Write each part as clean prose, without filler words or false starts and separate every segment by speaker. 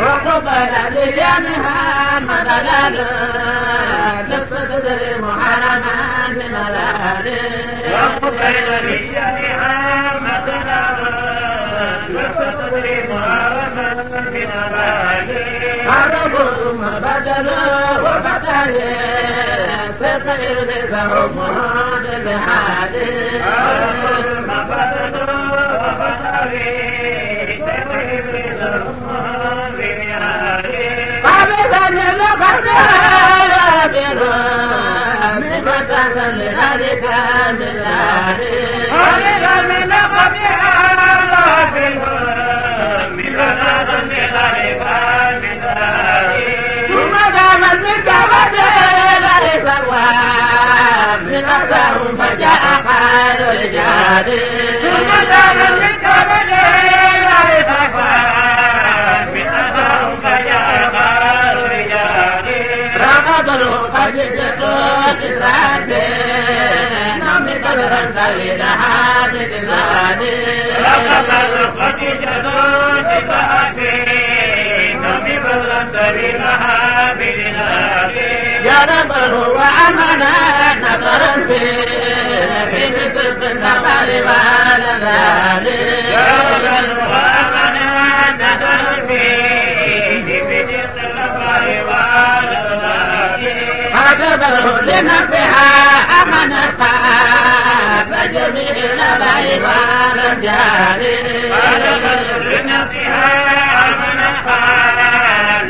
Speaker 1: وقبل لجانها مدلال تقتدر محرما من الهاد وقبل لجانها مدلال تقتدر محرما من الهاد عربهم بدلوا وفتاه سقير لهم للهاد عربهم بدلوا وفتاه سقير لهم فجاء خير الجاد ثم دام من كبده فجاء خير الجاد رغب الوقت جدوك ذاتي نمي بدرا سيدها بذاتي رغب الوقت جدوك ذاتي نمي بدرا سيدها بذاتي يا رب هو أمنا نظرا في مثل السفر والغالي يا رب هو أمنا نظرا في مثل السفر والغالي أجبره لنفسها أمنتها فجميع الأبي والرجال أجبره لنفسها أمنتها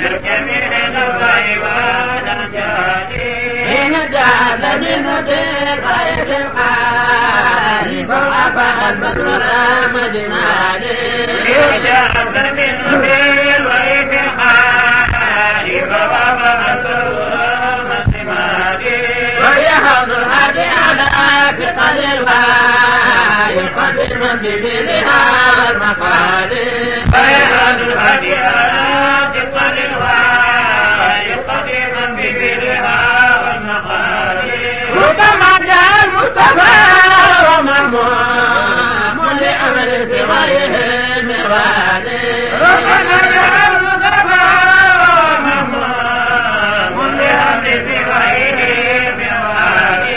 Speaker 1: فجميع الأبي والرجال جعل منه بالغيب القارب وأبى البدر مجمالي جعل منه بالغيب القارب وأبى البدر مجمالي ويهض الهدي على ثقل الوالي قديما بمثلها المقالي ويهض الهدي على ثقل الوالي قديما بمثلها ربما جاء المصطفى ومهموم لأمر في غيره موالي ربما جاء المصطفى ومهموم لأمر في غيره موالي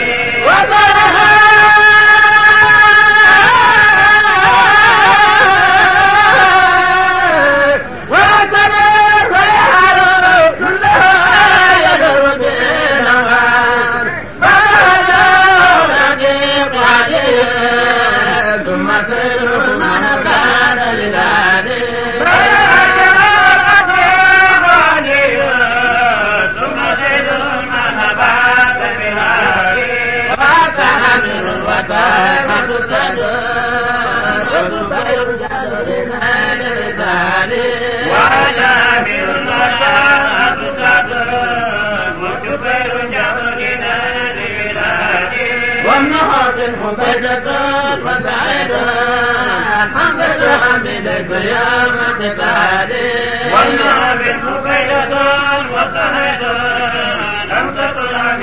Speaker 1: حبيدة وسعيدة الحمد لله يا مقتدي والنار حبيدة وسعيدة الحمد لله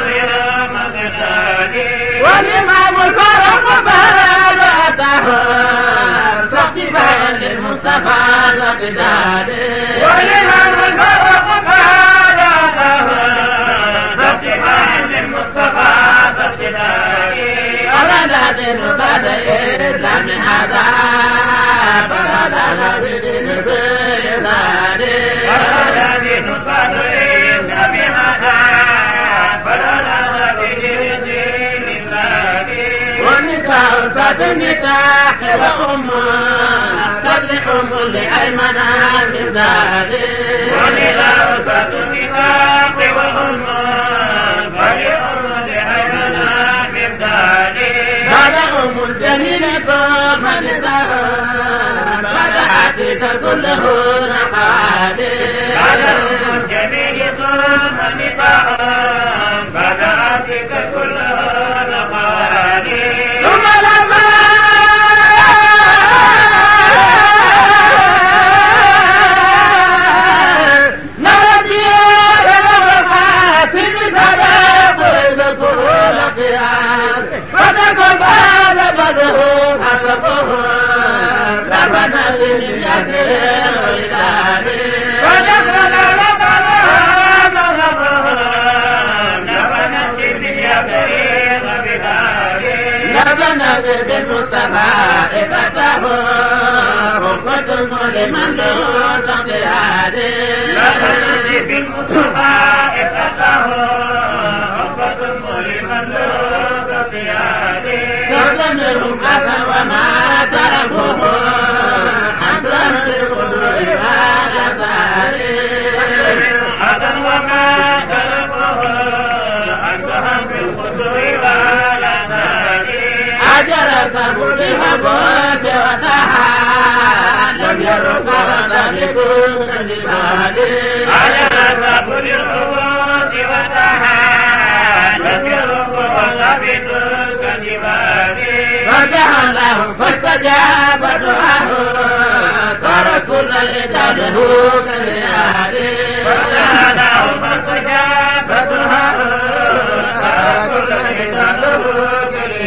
Speaker 1: يا مقتدي والإمام الفرق بلده صحبا للمصطفى الأبدادي والإمام الفرق بلده صحبا للمصطفى الأبدادي أولاد بعد الإسلام هذا بلدنا بدين سيداني أولاد بعد الإسلام هذا بلدنا بدين سيداني والنساء صد النكاح وأمها صدقهم لأيمنا من ذلك والنساء صد النكاح وأمها صدقهم لأيمنا من ذلك بدأهم الجميلة من ذهب بدأت كله نقادر بعد جميع ظلم نقام بعد عاتك كله نقادر ثم لما نرجي الوفاة بسبب الكل قيام فتقبل بدره حسبه ربنا باليد والإدارة ودخل ربنا بالمصطفى إذا رفة لمن له تقياد ربنا بالمصطفى إذا رفة لمن له تقياد فجملهم أتى وما تركوه أنتم بالقدر والأساد أتى وما تركوه أنتم بالقدر والأساد أجر سبل هبوط وتحال لم يرفع بكل جبال أجر سبل هبوط وتحال لم يرفع بكل جبال فدعا له فاستجاب دعاه ترك كل العباد هو كالرياح فدعا له فاستجاب دعاه ترك كل العباد هو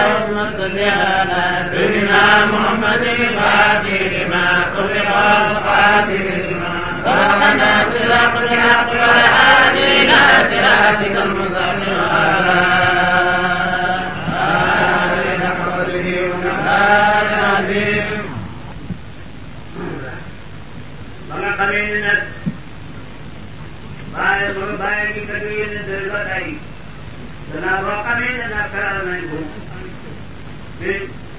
Speaker 1: اللهم صل على سيدنا محمد الفاتح لما خلق القاتل لما سبقنا صراط الحق والهادي الى صراطك المستقيم وعلى آله وصحبه وسلم العظيم. Mga kalinat, bayan di kaduyan na dalawat ay Dalawa kami na nakaraan ko.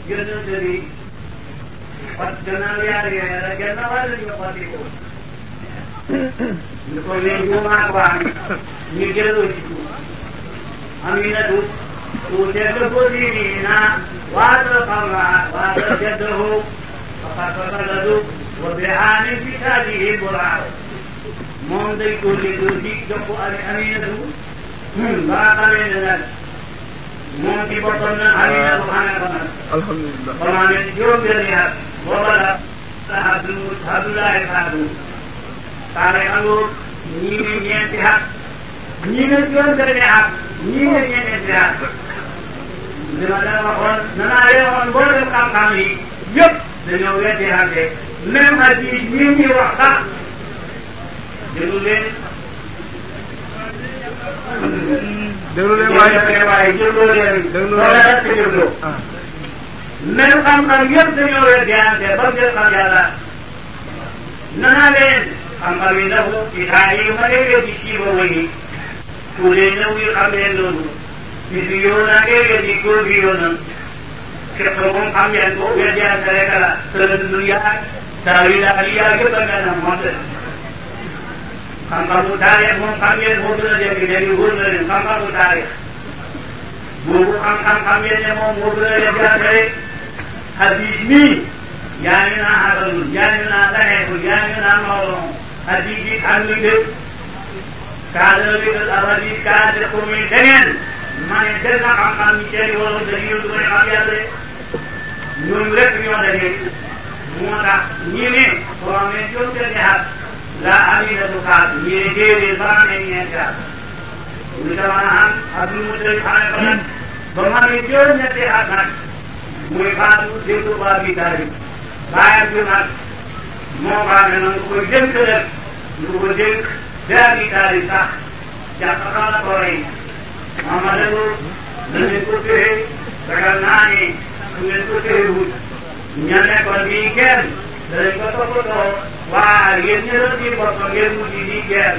Speaker 1: Yun ang dari. At ganangyari ay ganawa rin yung pati ko. Ito yung gumagawa. Nigero ito. Amin na doon. Utero ko din na wala panga. Wala jado ho. Kapagkakalado. Wabihanin kita di hiburaw. Monday ko lidudik. Doko amin na doon. Kami dengan mungkin bertanya hari ini Tuhan akan. Alhamdulillah. Kami jauh dilihat bahwa Alhamdulillah satu. Kami anggur ini yang sihat, ini jauh dilihat, ini yang sihat. Dimana orang nanti orang boleh kami, yup, dengan orang sihat. Memang ini waktu. Jadi déglu leen waaye déglu leen même xam-xam yëpp dañoo leen jaante ba ngeen xam yàlla nana leen xam-xam yi ndax ci xaar yi ma dee ci siiba wëyi ku leen ñëw yi xam leen loolu ci si yoon a ngee ci góor bi yoonam képp moom xam ngeen ko ngeen jaante rek la tëral lu yaag saa yi daal yaa yëpp a mel na monte xam-xamu taarix moom xam ngeen moo gën a dégg léegi wóor na leen xam-xamu taarix boobu xam ngeen ne moom moo gën a dégg jàngale hadis mii yaa ngi naan xasalul yaa ngi naan saxeexul yaa ngi naan mawlon hadis yi xam nga dégg cadre bi hadis cadre ko muy dangeen ma ne jël na xam-xam ñi seeni wolof dañuy yóbbu may xam yàlla ñoom rek ñoo daje moo tax ñi ne soo amee jóg seen xaat la aminatu kaat ñii déedéet ba amee ñeenti at ñu dama am Abdul Mutalib xale ko nag ba ma amee juróom-ñetti at nag muy faatu déglu ba bi Taalib baayam bi nag moo xam ne nag ko dénk rek ñu ko dénk daa bi Taalib sax jàpp xam na ko rey Mamadou danañ ko téye ragal naa ni su ngeen ko téyewut ña nekkoon bii kenn danañ ko toppatoo waaw yéen ñi doon ci boppam ngeen mujj di kenn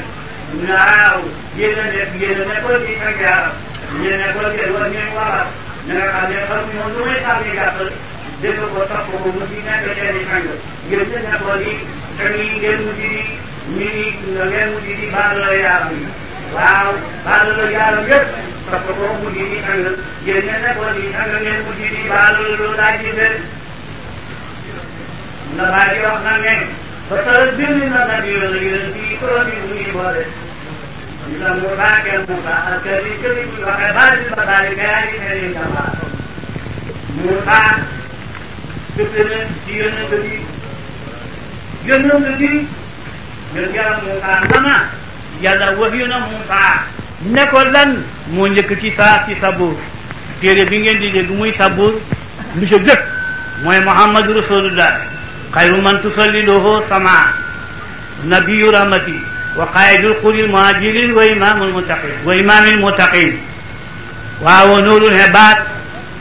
Speaker 1: waaw yéen a nekkoon ci ak yaram yéen a nekkoon ci wala ngeen waral na nga xam ne xam moom lu may xam ni gàtt dégg ko topp ko mu ci nekk seen i sang yéen ñi nekkoon yi sang yi ngeen mujj di ngeen mujj di baal yaram yi waaw baal yaram yëpp topp ko mujj di sang yéen ñi nekkoon yi sang ngeen mujj di baal lu daaj ci benn na bàyyi wax na ne ba tawal bind na nabi yonent yi kuréel yi muy boole dina mu baaxee mu baax ak kër yi kër yi waxee baal di bataali gaa yi ne leen jàmbaar mu baax dëkk na ci yonent bi yonent bi ngir yaram mu baax nana yàlla wax yu na mu baax ne ko lan moo njëkk ci saa ci sabuur téere bi ngeen di dégg muy sabuur lu ca jëkk mooy muhammadu rasulullah xayru man tusalliluhu sama nabiyu rahmati wa qaidul quril muhajirin wa imamul muttaqin wa imamil muttaqin wa nurul hebat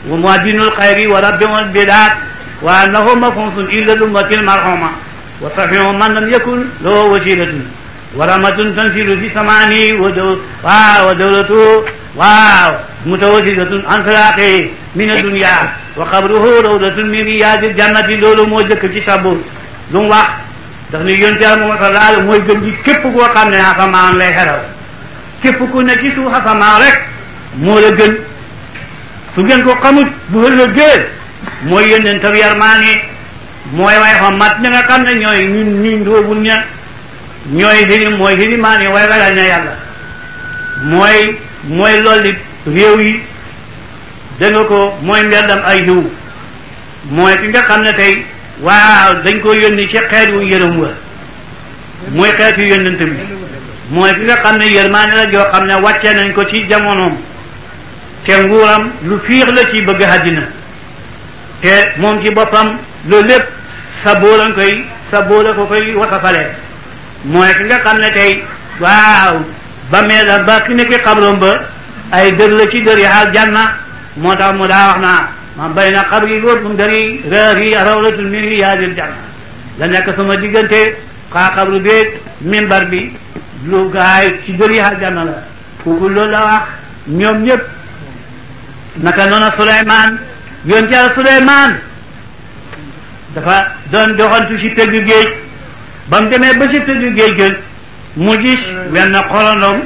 Speaker 1: wa muadinul xayri wa rabbimul bidat wa annahu mafhusun illa lummatil marhuma wa safihu man lam yakun lahu wasilatun wa rahmatun tanzilu fi samani wa dawlatu mutawassitatun an firaqi min ad-dunya wa qabruhu rawdatun min riyadil jannati loolu moo jëkk ci sabur lu mu wax daf ne yonent Yàlla Muhammad sallallahu alayhi mooy gën di képp koo xam ne asamaan lay xeral képp ku ne ci suuf asamaan rek moo la gën su ngeen ko xamut bu ëllëgee mooy yonent bi yarmaani mooy way xam mat ñi nga xam ne ñooy ñun ndóobul ña ñooy mooy hilimaani way ragal na yàlla mooy loolu réew yi da nga ko mooy mbeddam ay jiw mooy ki nga xam ne tey waaw dañ ko yónni ci xeet wu yërëm wa mooy xeetu yónnent bi mooy ki nga xam ne yërmaane la joo xam ne wàcce nañ ko ci jamonoom te nguuram lu fiix la ci bëgg àddina te moom ci boppam loolu lépp sa bóola ko koy watafale mooy ki nga xam ne tey waaw ba meela ba ki nekk xabroom ba ay dër la ci dër yi aljanna moo tax mu daa wax naa ma bay na xabri loolu dari raahi rawlatun min riyaadil janna la nekk sama diggante xaa xabru beeg minbar bi lu gaay ci dër yi aljanna la kooku loolu la wax ñoom ñëpp naka noona Suleymaan yoon ca Suleymaan dafa doon doxantu ci peggu géej ba mu demee ba ci peggu géej gën mu gis wenn xorondom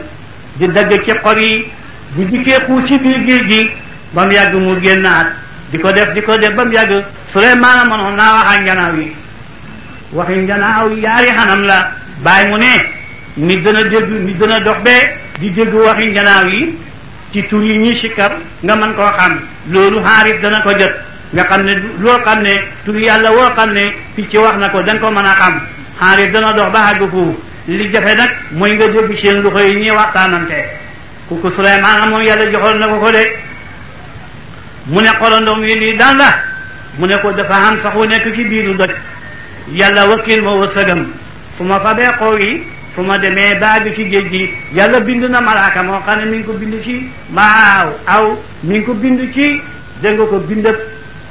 Speaker 1: di dagg ci xor yi di dikkee xuus ci biir géej gi ba mu yàgg mu génnaat di ko def ba mu yàgg Suleymaan mënoon naa wax ak njanaaw yi waxi njanaaw yaari xanam la bàyyi mu ne nit dana dox bee di dégg waxi njanaaw yi ci tur yi ñi sikkar nga mën koo xam loolu xaarif dana ko jot nga xam ne loo xam ne tur yàlla woo xam ne picc wax na ko danga ko mën a xam xaarif dana dox ba àgg foofu li jafe nag mooy nga dégg seen loxo yi ñuy waxtaanante kooku Suleymaan moom yàlla joxoon na ko de mu ne xorondom yi lii daan la mu ne ko dafa am sax wu nekk ci biiru doj yàlla wakkil ma wërsëgam su ma fabee xaw yi su ma demee baagi ci géej gi yàlla bind na malaaka moo xam ne mi ngi ko bind ci mi ngi ko bind ci dégg nga ko bindëb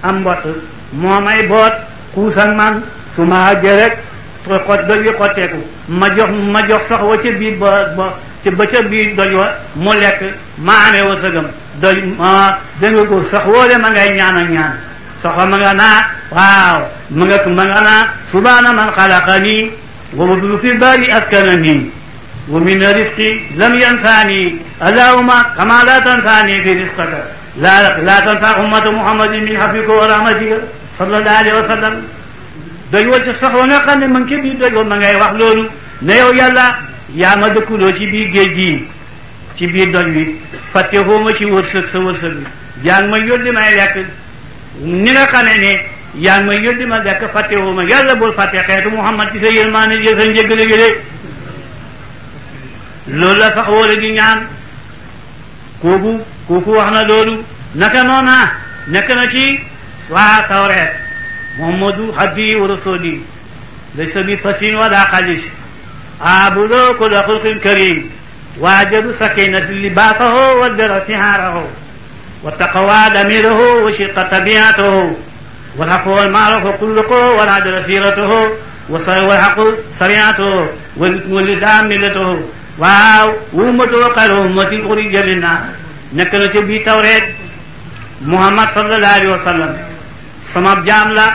Speaker 1: am mbott moo may boot xuusan man su ma àggee rek xot doj wi xotteeku ma jox sax wa ca biir ba ca biir doj wa mu lekk ma amee wërsëgam doj dégg nga ko sax woole ma ngay ñaan ak ñaan sax ma nga naa waaw ma nga naa subhaana man xalaqani wa badu fi bari askanani wa min risqi lam yansani allahumma kama la tansani fi risqaka la tansa ummata muhammadin min hafika wa rahmatika sallallahu alayhi wa sallam doj wa ca sax wa nga xam ne ma ngi ci biir doj wa ma ngay wax loolu ne yow yàlla yaa ma dëkkuloo ci biir géej gi ci biir doj wi fàtte xooma ci wërsëg sa wërsëg bi yaa ngi may yónni may lekk ni nga xamee ne yaa ngi may yónni ma lekk fàtte xooma yàlla bul fàtte xeetu Muhammad ci sa yërmaane ji sa njëggale gi de loolu la sax wóole di ñaan kooku wax na loolu naka noona nekk na ci waa Tawreet Muhammadu abdi wa rasuli laysa bi fasin wala xalis aabudo kulla xulqin karim waajadu sakinati libaasahu wa dara sihaarahu wa taqwa damirahu wa shiqa tabiatahu والحق والمعروف كله والعدل سيرته والحق سريعته والإسلام ملته waaw ummatu xayru ummatin uxrijat linnaas nekk na ci biir Tawreet Muhammad sallallahu alayhi wa sallam sama jaam la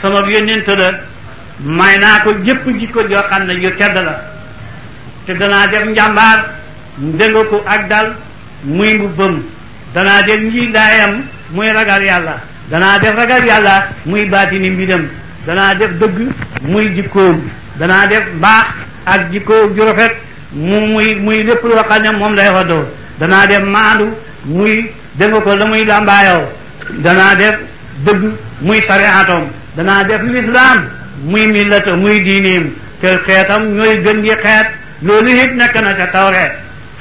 Speaker 1: sama yónnent la may naa ko jëpp jikko joo xam ne yu tedd la te danaa def njàmbaar dégg ko ak dal muy mbubbam danaa def njiidaayam muy ragal yàlla danaa def ragal yàlla muy baatini mbidam
Speaker 2: danaa def dëgg muy jikkoom danaa def mbaax ak jikko ju rafet muy lépp loo xam ne moom lay waddoo danaa def maandu muy dégg ko la muy làmbaayoo danaa def dëgg muy sariatom danaa def lislaam muy millata muy diineem te xeetam ñooy gën di xeet loolu it nekk na ca tawreet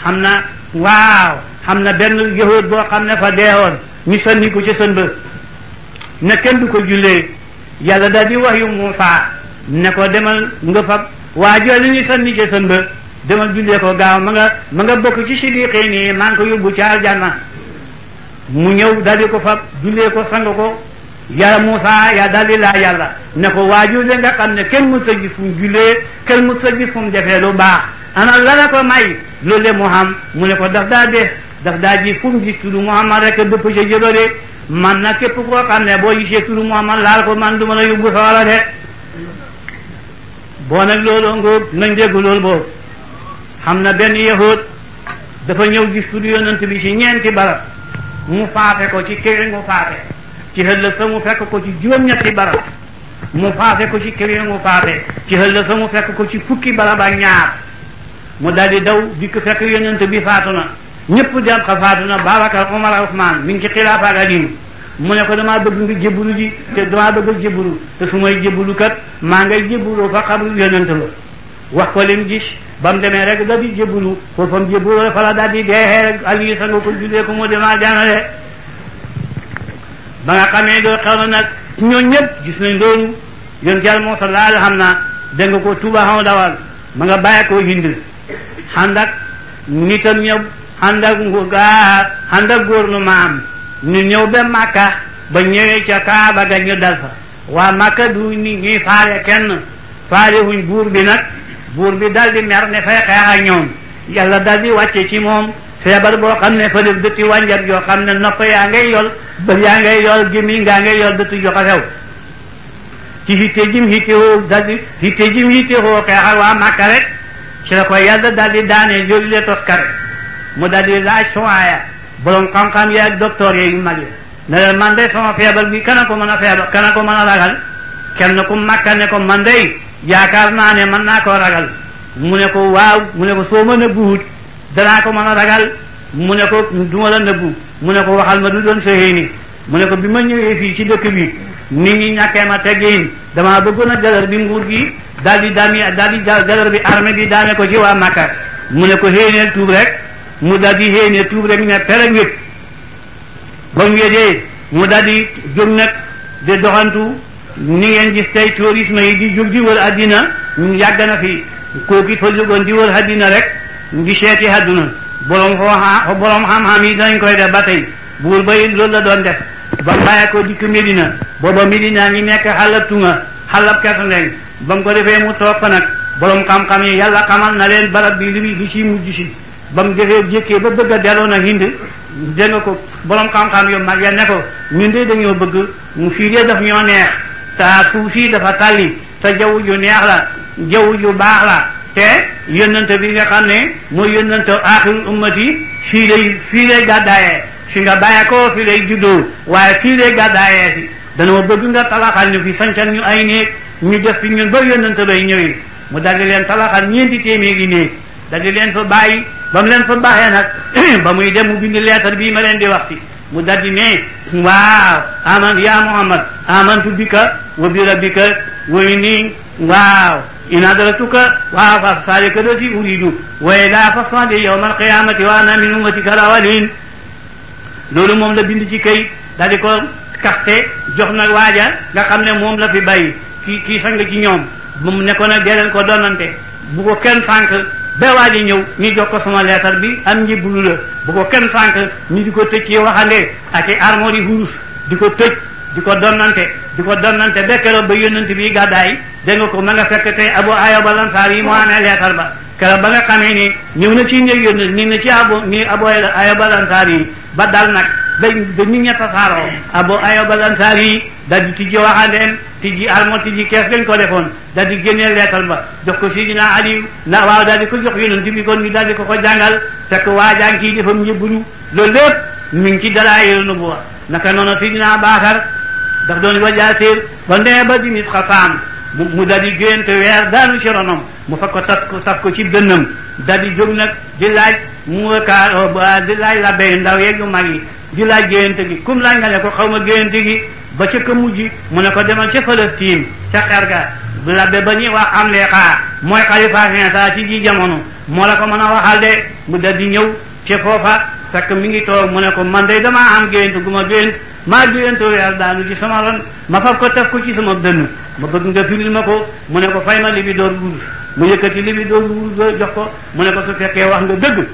Speaker 2: xam na waaw xam na benn yahud boo xam ne fa deewoon ñu sànni ko ci sën ba ne kenn du ko jullee yàlla daal di wax yu Muusaa ne ko demal nga fab waa jooju ñu sànni ci sën ba demal jullee ko gaaw ma nga bokk ci siddiqiin nii maa ngi ko yóbbu ci aljanna mu ñëw daal di ko fab jullee ko sang ko yàlla Muusaa yaa daal di laa yàlla ne ko waa jooju nga xam ne kenn mës a gis fu mu jullee kenn mës a gis fu mu defee lu baax ana la la ko may loolu le mu xam mu ne ko daf daa ji fu mu gis tudd Muhammad rek dëpp ca jëbale man na képp koo xam ne boo gisee tudd Muhammad laal ko man du ma la yóbbu sawara de boo nag loolu ngóob nañ dégg loolu boobu xam na benn yahud dafa ñëw gis tudd yonent bi ci ñeenti barab mu faafe ko ci këri mu faafe ci xëllëg sa mu fekk ko ci juróom-ñetti barab mu faafe ko ci këri mu faafe ci xëllëg sa mu fekk ko ci fukki barab ak ñaar mu daldi daw dikk fekk yonent bi faatu na ñëpp dem xa faatu na Babacar Omar Ousmane mi ngi ci xilaafa ak Ali mu ne ko damaa bëgg nga jébbalu ji te damaa bëgg jébbalu te su may jébbalu kat maa ngay jébbaloo fa xabru yonent la wax ko lim gis ba mu demee rek da di jébbalu foofam jébbaloo fa la daal di deexee rek Ali sa nga ko jullee ko moo demaa jaanale ba nga xamee doo xew na nag ñooñu ñëpp gis nañ loolu yonent Yàlla moo sallallahu xam naa dégg nga ko Tuuba xam dawal ma nga bàyyi koo Hind ànd ak nitam ñëw ànd ak gouvernement ñu ñëw ba Makka ba ñëwee ca Kaaba ga ñu dal fa waa Makka du ni ñuy faale kenn faale wuñ buur bi nag buur bi dal di mer ne fay xeex ak ñoom yàlla dal di wàcce ci moom feebar boo xam ne fa def dëtti wànjar yoo xam ne nopp yaa ngay yol bët yaa ngay yol gémmiñ ngaa ngay yol dëtti jox a xew ci hitte jim hitte woo dal di hitte jim hitte woo xeex ak waa Makka rek ci la ko yàlla dal di daane joli le toskare mu dal di laaj sowaaya borom xam-xam yi ak docteur yi yu mag yi ne leen man de sama feebar bi kana ko mën a feebar kana ko mën a ragal kenn ku Makka ne ko man de yaakaar naa ne mën naa koo ragal mu ne ko waaw mu ne ko soo ma nëbbuwut danaa ko mën a ragal mu ne ko duma la nëbbu mu ne ko waxal ma du doon soxee mu ne ko bi ma ñëwee fii ci dëkk bi nit ñi ñàkkee ma teggin damaa bëggoon a galar bi nguur gi daal di galar bi armée bi daane ko ci waa Makka mu ne ko xéeneel tuub rek mu daal di xéeneel tuub rek ne pereg wét ba mu wédee mu daal di jóg nag di doxantu ni ngeen gis tey tourisme yi di jóg di wër addina yàgg na fi kooku fa jógoon di wër addina rek di seeti adduna borom xam-xam yi dinañ koy def ba tey buur ba it loolu la doon def ba mu bàyyi ko dikk Medina booba Medina ngi nekk xalab tunga xalab kertu ngeen ba mu ko defee mu toog fa nag borom xam-xam yi yàlla xamal na leen barab bi li ci mujj si ba mu defee jékkee ba bëgg a delloo na Hind dégg nga ko borom xam-xam yu mag ya ne ko ñun de dañoo bëgg mu fii de daf ñoo neex te suuf si dafa tàlli te jaww ju neex la jaww ju baax la te yónnante bi nga xam ne mooy yónnante aaxirul ummati fii lay gàddaayee fi nga bàyyee ko fii lay juddoo waaye fii lay gàddaayee si danoo bëgg nga talaxal ñu fi sancal ñu ay néeg ñu def fi ñun ba yónnante lay ñëwee mu daldi leen talaxal 4 téeméeri néeg daldi leen fa bàyyi ba mu leen fa baaxee nag ba muy dem mu bind leetar bii ma leen di wax ci mu daldi ne waaw ya Muhammad amantu bika wa bi rabbika wa inni waaw in adratuka waaw fa zalika allati uridu wa ila fasali yawm alqiyamati wa ana min ummatika alawalin loolu moom la bind ci kay daldi ko kaste jox nag waaja nga xam ne moom la fi bàyyi kii sang ci ñoom mu nekkoon nag dee leen ko donante bu ko kenn sànq ba waaja ñëw ñu jox ko sama leetar bi am njëbbulu la bu ko kenn sànq ñu di ko tëj ci waxande ak i armoire yi hurus di ko tëj di ko donnante ba keroog ba yónnante bi gàddaay dégg nga ko ma nga fekk tey Abu Ayyub al-Ansari yi moo amee leetar ba keroog ba nga xamee ni ñëw na ci néeg yónn ni na ci Abu Ayyub al-Ansari yi ba dal nag ba nit ña tasaaroo Abu Ayyub al-Ansari yi daal di tijji waxandeem tijji armoire tijji kees lañ ko defoon daal di génnee leetar ba jox ko Sidina Ali na waaw daal di ko jox yónnante bi kon ñu daal di ko jàngal fekk waajaan kii defam njëbbulu loolu lépp mi ngi ci dalaa'il nubuwwa naka noonu Sidina Bakar daf doon wajaatir ba ndee ba di nit xasaam mu dal di gént weer daanu ci ronom mu fa ko taf ko ci dënnam dal di jóg nag di laaj di laaj labbe yu ndaw yeeg yu mag yi di laaj gént gi kum laaj nga ne ko xaw ma gént gi ba ca ka mujj mu ne ko demal ca Palestine ca xer ga labbe ba ñuy wax am leexaa mooy xalifa Iisaa ci ji jamono moo la ko mën a waxal de mu dal di ñëw ca foofa fekk mi ngi toog mu ne ko man de damaa am gént gu ma gént maa géntu weer daanu ci sama ron ma fab ko taf ko ci sama dënn ma bëgg nga firil ma ko mu ne ko fay ma li bi doon wurus mu yëkkati li bi doon wurus jox ko mu ne ko su fekkee wax nga dëgg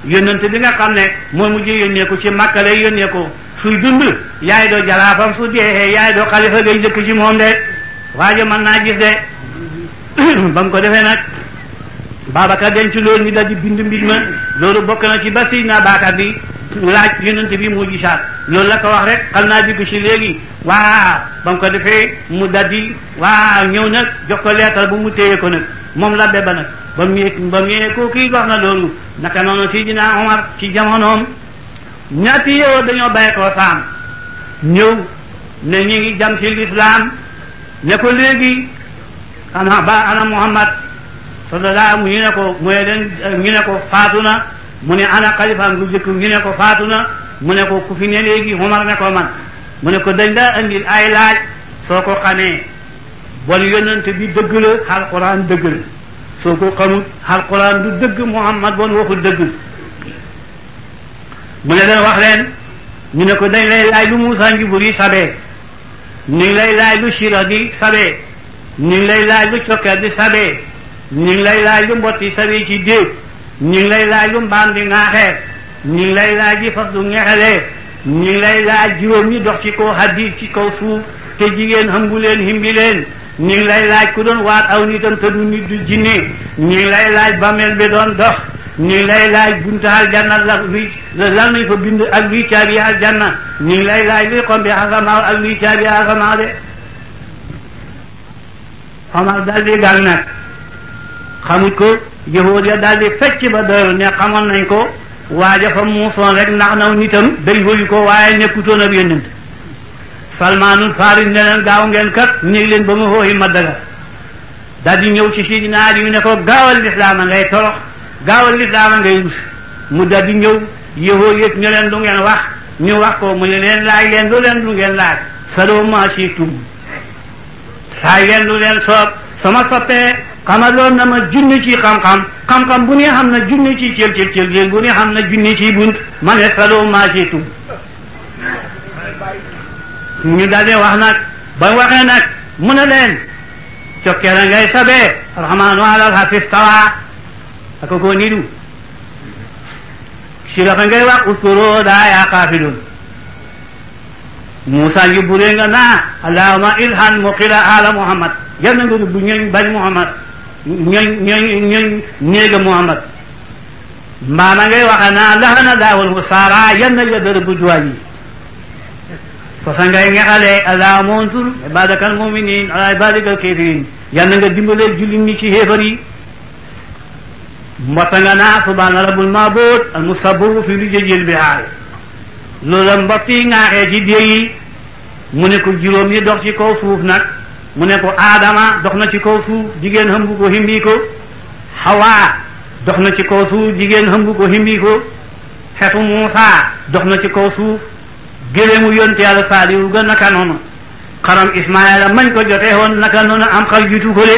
Speaker 2: yónnante bi nga xam ne moo mujj yónnee ko ci Makka lay yónnee ko suy dund yaay doo jalaafam su dee yaay doo xalifa gay jëkk ci moom de waaye mën naa gis de ba mu ko defee nag Babacar denc loolu ñu dal di bind mbir ma loolu bokk na ci ba Sidna Babacar bi laaj yonent bi mu gisaat loolu la ko wax rek xam naa dikk ci léegi waaw ba mu ko defee mu dal di waaw ñëw nag jox ko leetal bu mu téye ko nag moom labbe ba nag ba mu ñëwee ko kii wax na loolu naka noonu Sidina Omar ci jamonoom ñaati yow dañoo bàyyi ko saam ñëw ne ñu ngi jam ci lislaam ne ko léegi ana Muhammad sallallahu ñu ne ko mooy leen ñu ne ko faatu na mu ne ana xalifaam gu jëkk ñu ne ko faatu na mu ne ko ku fi ne léegi Omar ne ko man mu ne ko dañ la andil ay laaj soo ko xamee bon yonent bi dëgg la alquran dëgg la soo ko xamut alquran du dëgg Muhammad bon waxul dëgg mu ne leen wax leen ñu ne ko dañ lay laaj lu Muusaa Njubur yi sabee ñu ngi lay laaj lu Sira di sabee ñu ngi lay laaj lu cokkeer di sabee ñu ngi lay laaj lu mbott yi sabee ci déeg ñu ngi lay laaj lu mbaam di ŋaaxee ñu ngi lay laaj yi fas du ñexelee ñu ngi lay laaj juróom ñi dox ci kaw haddi ci kaw suuf te jigéen hëmbu leen himbi leen ñu ngi lay laaj ku doon waat aw nitam te du nit du jinne ñu ngi lay laaj bàmmeel bi doon dox ñu ngi lay laaj buntu aljanna lan nañ fa bind ak luy caabi aljanna ñu ngi lay laaj luy xombi asamaaw ak luy caabi asamaaw de Omar daal di gal nag xamuñ ko yahuud ya daal di fecc ba doyul ne xamoon nañ ko waaja fa muusoon rek ndax naw nitam dañ hoyu ko waaye nekkutoon ab yónnent Salmaanul Faris ne leen gaaw ngeen kat ñëg leen ba mu hooyi Maddaga daal di ñëw ci Sidina Ali ne ko gaawal lislaama ngay torox gaawal lislaama ngay rus mu daal di ñëw yahuud yëpp ñu leen lu ngeen wax ñu wax ko mu ne leen laaj leen lu leen lu ngeen laaj saloo maa siitum laaj leen lu leen soob sama soppee xamaloon na ma junni ci xam-xam bu ne xam na junni ci cël bu ne xam na junni ci bunt ma ne saloo maa siitum ñu daldi wax nag ba waxee nag mu ne leen cokkeera ngay sabee rahmaanu alal hafiz tawa aka ko nidu siraxa ngay wax uskuro daa yaa xaafilun Muusaa ngi buree nga naa allahumma ilhan muqila ala Muhammad yal na nga rubbu ñooñ bari Muhammad ñooñ néega Muhammad mbaama ngay waxa naa lahana daawul musaara yal na yadda rëbbu duwaañ yi fasa ngay ngexalee allahumma unsur ibadakal muminin ala ibadikal kafirin yal na nga dimbalee jullit ñi ci xéefar yi mbotta nga naa subhaana rabbul ma'buud al mustabbihu fi lujajil bihaar loolu la mbott yi ŋaaxee ci déeg yi mu ne ko juróom yi dox ci kaw suuf nag mu ne ko Aadama dox na ci kaw suuf jigéen hëmbu ko himbi ko Hawa dox na ci kaw suuf jigéen hëmbu ko himbi ko xetu Muusaa dox na ci kaw suuf géléemu yonte Yàlla Saalihu ga naka noonu xaram Ismaayila mañ ko jotee woon naka noonu am xar jiitu ko le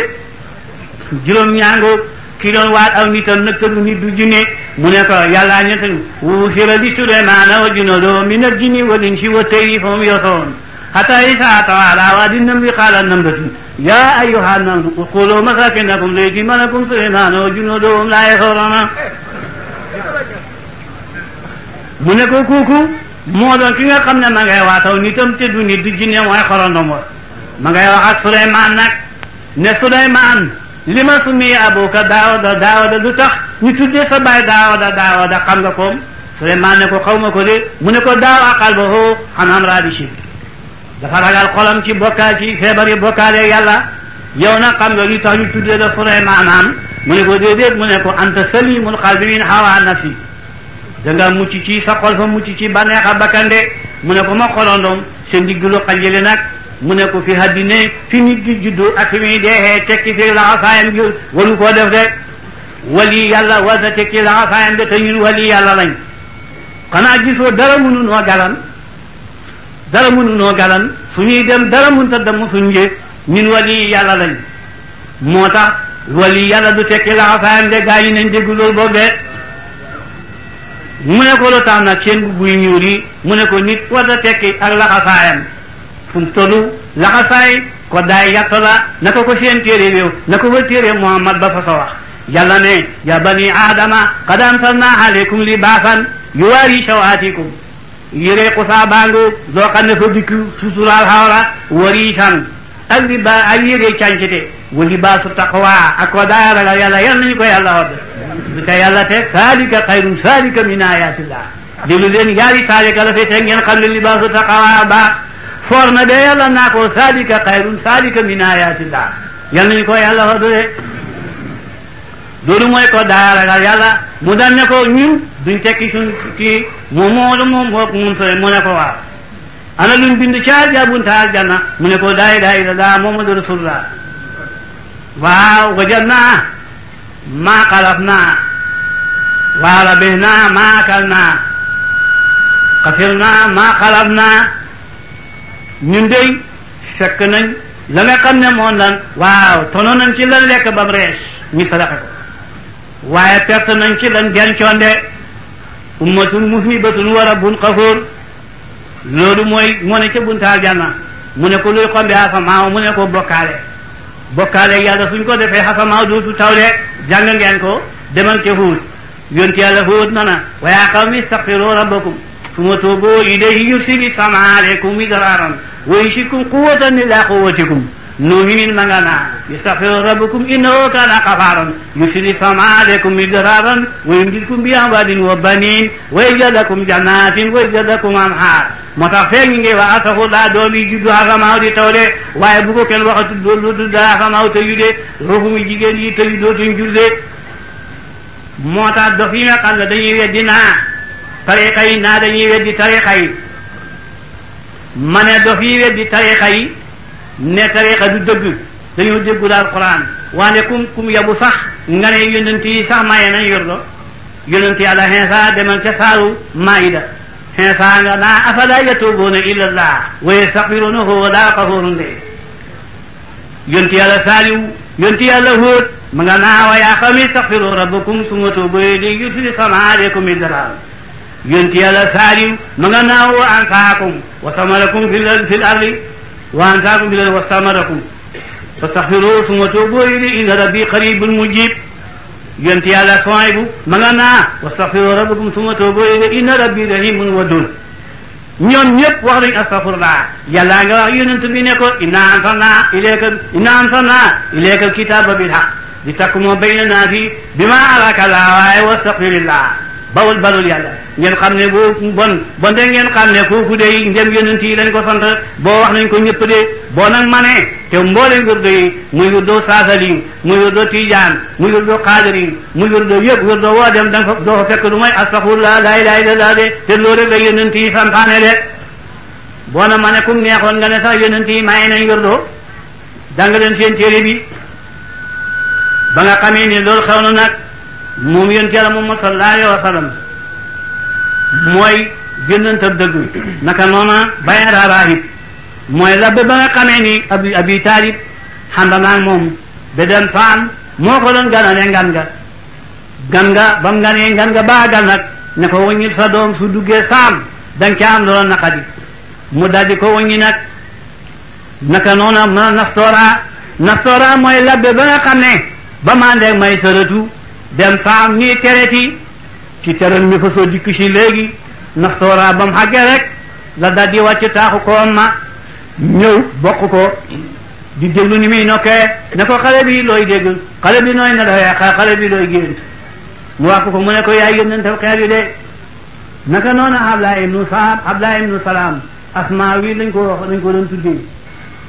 Speaker 2: juróom ñaangoog ki doon waat aw nitam nag tëdu nit du jinne mu ne ko yàllaa ñettanu wuusira li Suleymaana wa junuuduhu minal jinni wal insi wa tayri fa hum yuusaruun hatta izaa stawaa alaa waadi namli qaalat namlatun yaa ayyuhan namlu udxuluu masaakinakum liyahtimalakum Suleymaana wa junuuduhu wa hum laa yash'uruun mu ne ko kooku moo doon ki nga xam ne ma ngay waataw nitam te du nit du jinne mooy xorondom wa ma ngay wax ak Suleymaan nag ne Suleymaan li ma summi abuka Daawuda lu tax ñu tuddee sa baay Daawuda xam nga ko Suleymaan ne ko xaw ma ko de mu ne ko daawa qalbahu an amraadi shirk dafa ragal xolam ci bokkaal ci feebar yi bokkaale yàlla yow nag xam nga lu tax ñu tuddee la Suleymaan mu ne ko déedéet mu ne ko anta salimul qalbi min hawa nafsi da nga mucc ci sa xol fa mucc ci bànneex a bakkande mu ne ko ma xolondoom sa ndiglu xajale nag mu ne ko fi haddine fi nit di juddu ak fi muy deexee tekki fi laxasaayam gi waru koo def de wali yàlla wasa tekki laxasaayam de te ñun wali yàlla lañ xanaa gisoo dara mënu noo galan suñuy dem dara mënta dem suñ njee ñun wali yàlla lañ moo tax wali yàlla du tekki laxasaayam de gaa yi nañ dégg loolu boog de mu ne ko lu tax nag seen bu buy ñuul yi mu ne ko nit war a tekki ak laxasaayam fu mu tollu laxasaay ko daay yàtt la naka ko seen téere réew naka ko téere Muhammad ba fa sa wax yàlla ne ya bani aadama qad anzalna alaykum libaasan yuwaari sawaatikum yére xusaa baangu loo xam ne fa dikk susulaal xawra wariisan ak yére càncite wa libaasu taqwa ak ko daay ragal yàlla yal nañu ko yàlla xodd bi ka yàlla te saalika xayrun saalika min ayatillah déglu leen yaari saalika la fi te ngeen xam ne libaasu taqwa baax foor na de yàlla naa ko saalika xayrun saalika min ayatillah yal nañu ko yàlla xodd de loolu mooy ko daay ragal yàlla mu daan ne ko ñun duñ tekki suñ kii moom sooy mu ne ko waaw ana luñ bind ca jabunta aljanna mu ne ko laa ilaaha illallaah Muhammadu rasulullah waaw wajadnaa maa xalafnaa wa rabihnaa maa akalnaa xasirnaa maa xalafnaa ñun dey fekk nañ la nga xam ne moom lan waaw tono nañ ci lan lekk bam rees ñu sadaxe ko waaye perte nañ ci lan dencoon de ummatun muslibatun wa rabbun xafuur loolu mooy moo ne ca bunta aljanna mu ne ko luy xombi xasamaaw mu ne ko bokkaale yàlla suñ ko defee xasamaaw dootu taw de jàng ngeen ko demal ca Huud yonti yàlla Huud nana wa yaa qawmi istaghfiru rabbakum summa tuubu ilayhi yursili samaa aleykum midraaran wa yushikkum quwwatan ilaa quwwatikum nuuhin ma nga naa istaghfiru rabbakum innahu kaana ghafaaran yursili samaa aleykum midraaran wa yumdidkum bi amwaalin wa baniin wa yaj'al lakum jannaatin wa yaj'al lakum anhaar moo tax feeg ñu ngi wax astaghfirullah doom yi juddu asamaaw di taw de waaye bu ko kenn waxatu lu tudd asamaaw tëju de ruufu mu jigéen yi tëju dootuñ jur de moo tax dof yi nga xam ne dañuy weddi naa tariqa yi naa dañuy weddi tariqa yi ma ne dof yi weddi tariqa yi ne tariqa du dëgg dañoo déggu daal Quraan waane kum yabu sax nga ne yonent yi sax maye nañ yordo yonent yàlla Iisaa demal ca saaru Maayida Iisaa nga naa afalaa yatuubuuna ilallah wa yastaghfiruunahu wa huwa ghafuurun de yonent yàlla Saaliw yonent yàlla Huud ma nga naa wa yaa qawmi istaghfiru rabbakum summa tuubu ilayhi yursili samaa aleykum midraaran yonent yàlla Saaliw ma nga naa wa ansaakum wa samarakum fil ardi wa ansaakum fil ardi wa samarakum fastaghfiruuhu summa tuubu ilayhi inna rabbii qariibun mujiib yonent yàlla Suwaybu ma nga naa wastaghfiru rabbakum summa tuubu ilayhi inna rabbii rahiimun waduud ñoom ñëpp wax nañ astaghfirullah yàlla nga wax yonent bi ne ko inna anzalnaa ilayka al-kitaaba bil haqq litaxkuma bayna naasi bimaa araaka llaah wastaghfirillah balul yàlla ngeen xam ne bon de ngeen xam ne kooku de ndem yonent yi lañ ko sant boo wax nañ ko ñëpp de boo nag manee te mboolem wirdo yi muy wirdo Saasali muy wirdo Tijaan muy wirdo Xaadir muy wirdo yëpp wirdo woo dem danga doo fa fekk lu may astaghfirullah laa ilaaha illallaah de te loolu rek la yonent yi santaane de boo na mane kum neexoon nga ne sax yonent yi maye nañ wirdo jàng leen seen téere bi ba nga xamee ni loolu xew na nag moom yonent Yàlla Muhammad sallallahu alayhi wa sallam mooy génnantab dëgg naka noona bayra raahib mooy labbe ba nga xamee ni abi Taalib xanda naag moom ba dem Saam moo ko doon ganale ngan nga bam nganee ngan nga baagal nag ne ko wàññil sa doom su duggee Saam danga ca am loola naqadi mu daldi ko wàññi nag naka noona ma Nastora mooy labbe ba nga xam ne ba mandeeg may sëratu dem Saam nii tereti ci teran mi fa soo dikk si léegi Nastora ba mu xàggee rek la daldi wàcc taaxu koom ma ñëw bokk ko di déglu ni muy nokkee ne ko xale bi looy dégg xale bi nooy na dafay xale bi looy gént mu wax ko mu ne ko yaay yónnentam xeer yi de naka noonu Abdullah ibnu Salaam Asmaawi lañ ko doon tuddee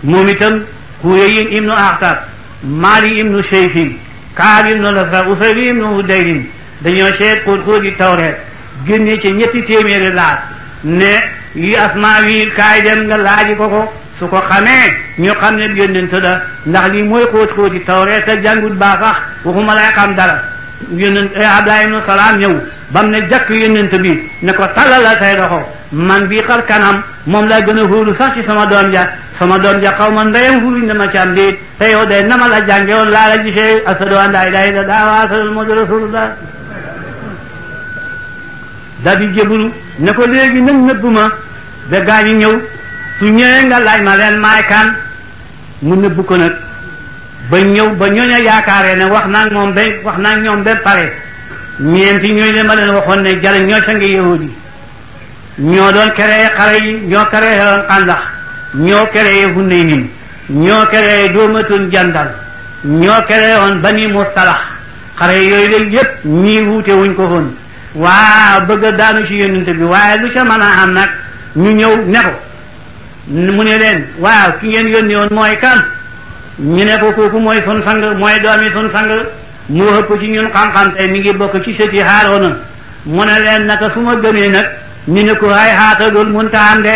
Speaker 2: moom itam Huyay ibnu Akhtab Maali ibnu Shayfi Kaab ibnu Lasra Usayr ibnu Hudayrin dañoo seet xóot-xóot yi Tawreet génne ci 3 téeméeri laat ne yi Asmaawiil kaay dem nga laaji ko su ko xamee ñu xam ne yónnent la ndax lii mooy xóoti Tawreet te jàngut baa sax waxuma lay xam dara yónnent Abdullah ibn Salaam ñëw bam ne jàkk yónnent bi ne ko tàllal say loxo man bii xar kanam moom laa gën a hóolu sax ci sama doom ja xaw ma ndeyam xuruñ na ma ci am déet te yow de nama la jànge woon laa la gisee ashadu an laa ilaaha illallaah wa ashadu anna muhammadan rasulullah daal di jébbalu ne ko léegi nag nëbb ma ba gaa ñi ñëw su ñëwee nga laaj ma leen maay kan mu nëbb ko nag ba ñëw ba ñooña yaakaaree ne wax naa ñoom ba pare ñeenti ñooñu leen ma leen waxoon ne jale ñoo sangi yahudi ñoo doon créé xare yi ñoo créé xandax ñoo créé Hunaynin ñoo créé doomatun jandal ñoo créé woon Bani Mustalax xare yooyu léegi yépp ñii wuute wuñ ko woon waa bëgg a daanu ci yonent bi waaye lu ca mën a am nag ñu ñëw ne ko mu ne leen waaw ki ngeen yónni woon mooy kan ñu ne ko kooku mooy sun sang mooy doomi sun sang mu ëpp ci ñun xam-xam tey mi ngi bokk ci sëti Haaruna mu ne leen naka su ma gëmee nag ñu ne ko ay xaata loolu mënta am de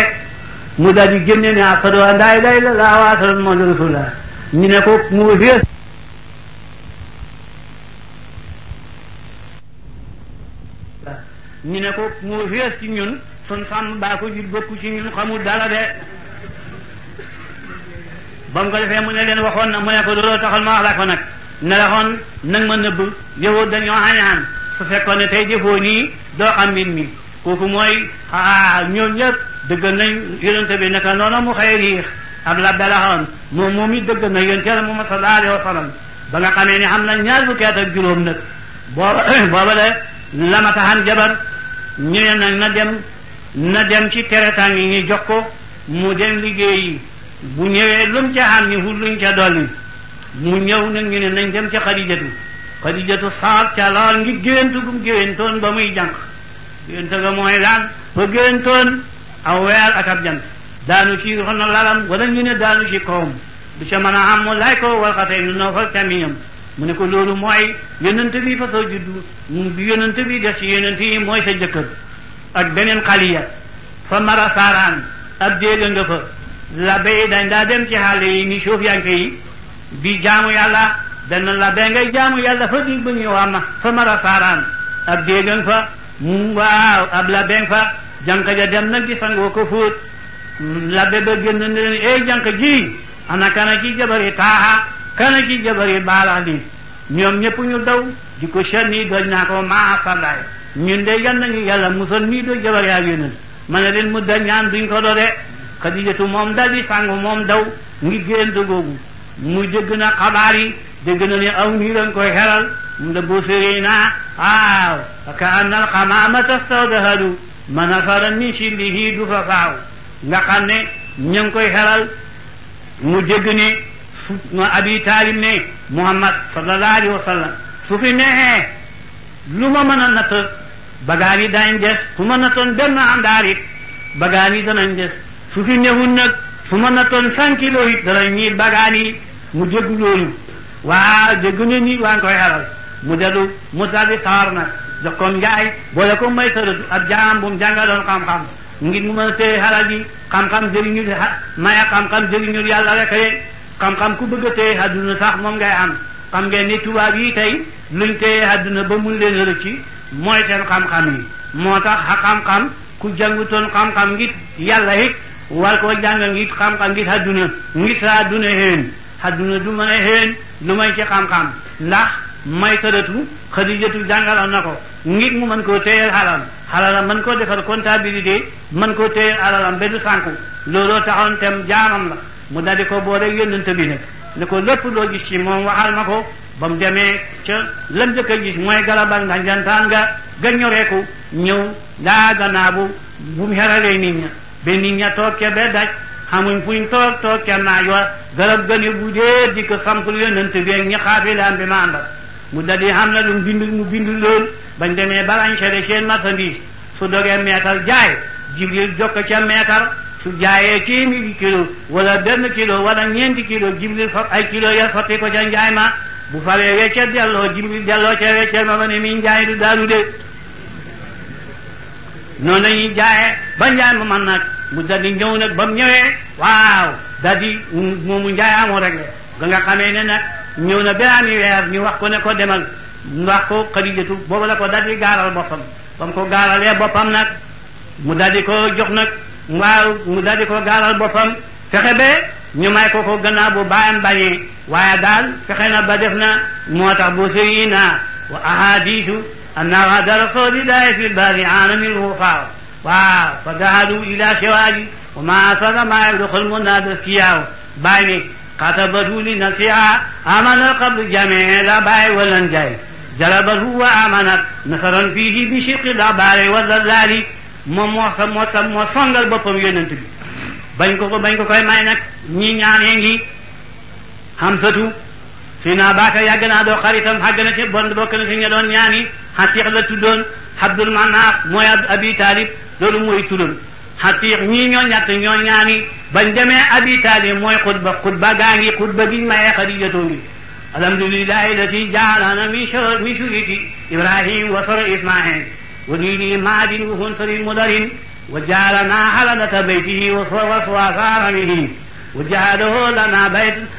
Speaker 2: mu daal di génne ne ashadu an laa ilaaha illallaah wa ashadu anna muhammadan rasulullah ñu ne ko mu xees ci ñun sun sàmm baa ko jur bokku ci ñun xamul dara de ba mu ko defee mu ne leen waxoon na mu ne ko looloo taxal ma wax la ko nag ne la xoon nag ma nëbb yow dañoo xañaan su fekkoon ne tey defoo nii doo xam mbir mi kooku mooy ñoom ñëpp dëggal nañ yonente bi naka noonu mu xëy riix ab la belaxoon moom it dëggal na yonente la Muhammad sallallahu alayhi wa sallam ba nga xamee ne xam na ñaar fukki at ak juróom nag booba de la ma taxan jabar ñu ne nag na dem ci teretaan yi ñu jox ko mu dem liggéeyi bu ñëwee lum ca xam ni luñ ca dolli mu ñëw nag ñu ne nañ dem ca Xadijatu saar ca lool ngi géwéntu gum géwéntoon ba muy jànq géwéntu ga mooy lan ba géwéntoon aw weer ak ab jant daanu ci xon lalam wala ñu ne daanu ci kawam du ca mën a am mu lay ko wal xatee nu Nawfal camiñam mu ne ko loolu mooy yonent bi fa soo juddu bi yonent bi def ci yonent yi mooy sa jëkkër ak beneen xaliya fa mara saaraan ab déega nga fa la bay dañ daa dem ci xàll yi ni suuf yanke yi di jaamu yàlla benn la bay ngay jaamu yàlla fa dig ba ñuy wax ma fa mara saaraan ab déegan fa waaw ab la beng fa jànq ja dem nag di sangoo ko fóot labbe ba génn ne leen ey jànq ji ana kana ci jabari taaxa kana ci jabari baalax li ñoom ñëpp ñu daw di ko sànni doj naa ko maa sallaay ñun de yan nañu yàlla musal nii do jabari ak yonent ma ne leen mu da ñaan duñ ko do de Xadijatu moom dal di sangu moom daw ngi gént googu mu dégg na xabaar yi dégg na ne aw nii lañ koy xeral mu da boo séree naa waaw ka annal xamaamata stawdahadu manafara min shillihi du fa faaw nga xam ne ñu ngi koy xeral mu dégg ne su Abi Taalib ne Muhammad sallallahu alayhi wa sallam su fi neexee lu ma mën a natt bagaan yi dañ des su ma nattoon benn àndaar it bagaan yi danañ des su fi newul nag su ma nattoon 100 kilos it danañ ñiit bagaan yi mu dégg loolu waa dégg ne nii waa ngi koy xelal mu dellu mu daldi sawar nag jox ko njaay boole ko may tëratu ab jaam bu mu jàngaloon xam-xam ngir mu mën a téye xalal ji xam-xam jëriñul maya xam-xam jëriñul yàlla rek ye xam-xam ku bëgg a téye àdduna sax moom ngay am xam ngeen ni tubaab yi tey luñ téye àdduna ba mun leen rëcc mooy seen xam-xam yi moo tax xam-xam ku jàngutoon xam-xam ngir yàlla it war koo jàng ngir xam-xam ngir àdduna ngir sa àdduna xéen àdduna du mën a xéen lu may ci xam-xam ndax may tëratu Xadijatu jàngaloon na ko ngir mu mën koo téyeel xalalam mën koo defal comptabilité mën koo téyeel alalam ba du sànku looloo taxoon tem jaamam la mu daldi ko boole yónnante bi nag ne ko lépp loo gis ci moom waxal ma ko ba mu demee ca lam jëkk a gis mooy garabal nga jantaan nga ñoreeku ñëw daa gannaaw bu mu xeralee nit ña ba nit ña toog ca ba daj xamuñ fuñ toog ca naaj wa garab gani bu dee di ko sampul yónnante bi ñi xaafilaan bi ma àndal mu daldi xam na lu mu bind lool bañ demee balancere seen marchandise su dogee meetar jaay Jibril jokk ca meetar su jaayee téeméeri kilo wala benn kilo wala ñeenti kilo Jibril fab ay kilo ya sotti ko ca njaay ma bu faree weccet delloo Jibril delloo ca weccet ma ne mi njaay du daanu de noonu la ñuy jaayee ba njaay ma man nag mu daldi ñëw nag ba mu ñëwee waaw daldi moomu njaay amoo rek ga nga xamee ne nag ñëw na beraami weer ñu wax ko ne ko demal wax ko Xadijatu boobu la ko daldi gaaral boppam ba mu ko gaaralee boppam nag mu daldi ko jox nag waaw mu daldi ko gaaral boppam fexe ba ñu may ko gannaaw bu baayam bañee waaye daal fexe na ba def na moo tax bu sëyi naa wa ahadisu anna wa'da rasulillahi fi bari alamin ruufaaw waaw fa dahadu ila shiwaaji wa ma asara ma yadxul munada siyaaw baay ni katabatu li nafsiha amana qablu jamii la baay walan jaay jalabatu wa amanat nasaran fihi bi shiqi la baay wala laali moom moo songal boppam yonent bi bañ ko koy may nag ñi ñaanee ngi Hamsatu Sina Baaka yàgg naa doo xaritam xàgg na ci bon bokk na ci ña doon ñaani Xatiix la tuddoon Abdul Manaaf mooy Abi Taalib loolu mooy tuddoon Xatiix ñii ñoo ñett ñoo ñaani bañ demee Abi Taalib mooy xutba gaa ngi xutba giñ mayee Xadijatu ngi alhamdulillahi lati jaalana min shuriki Ibrahim wa sura Ismail wa diini maadin wa hunsari mudarin wa jaalana haladata baytihi wa saaramihi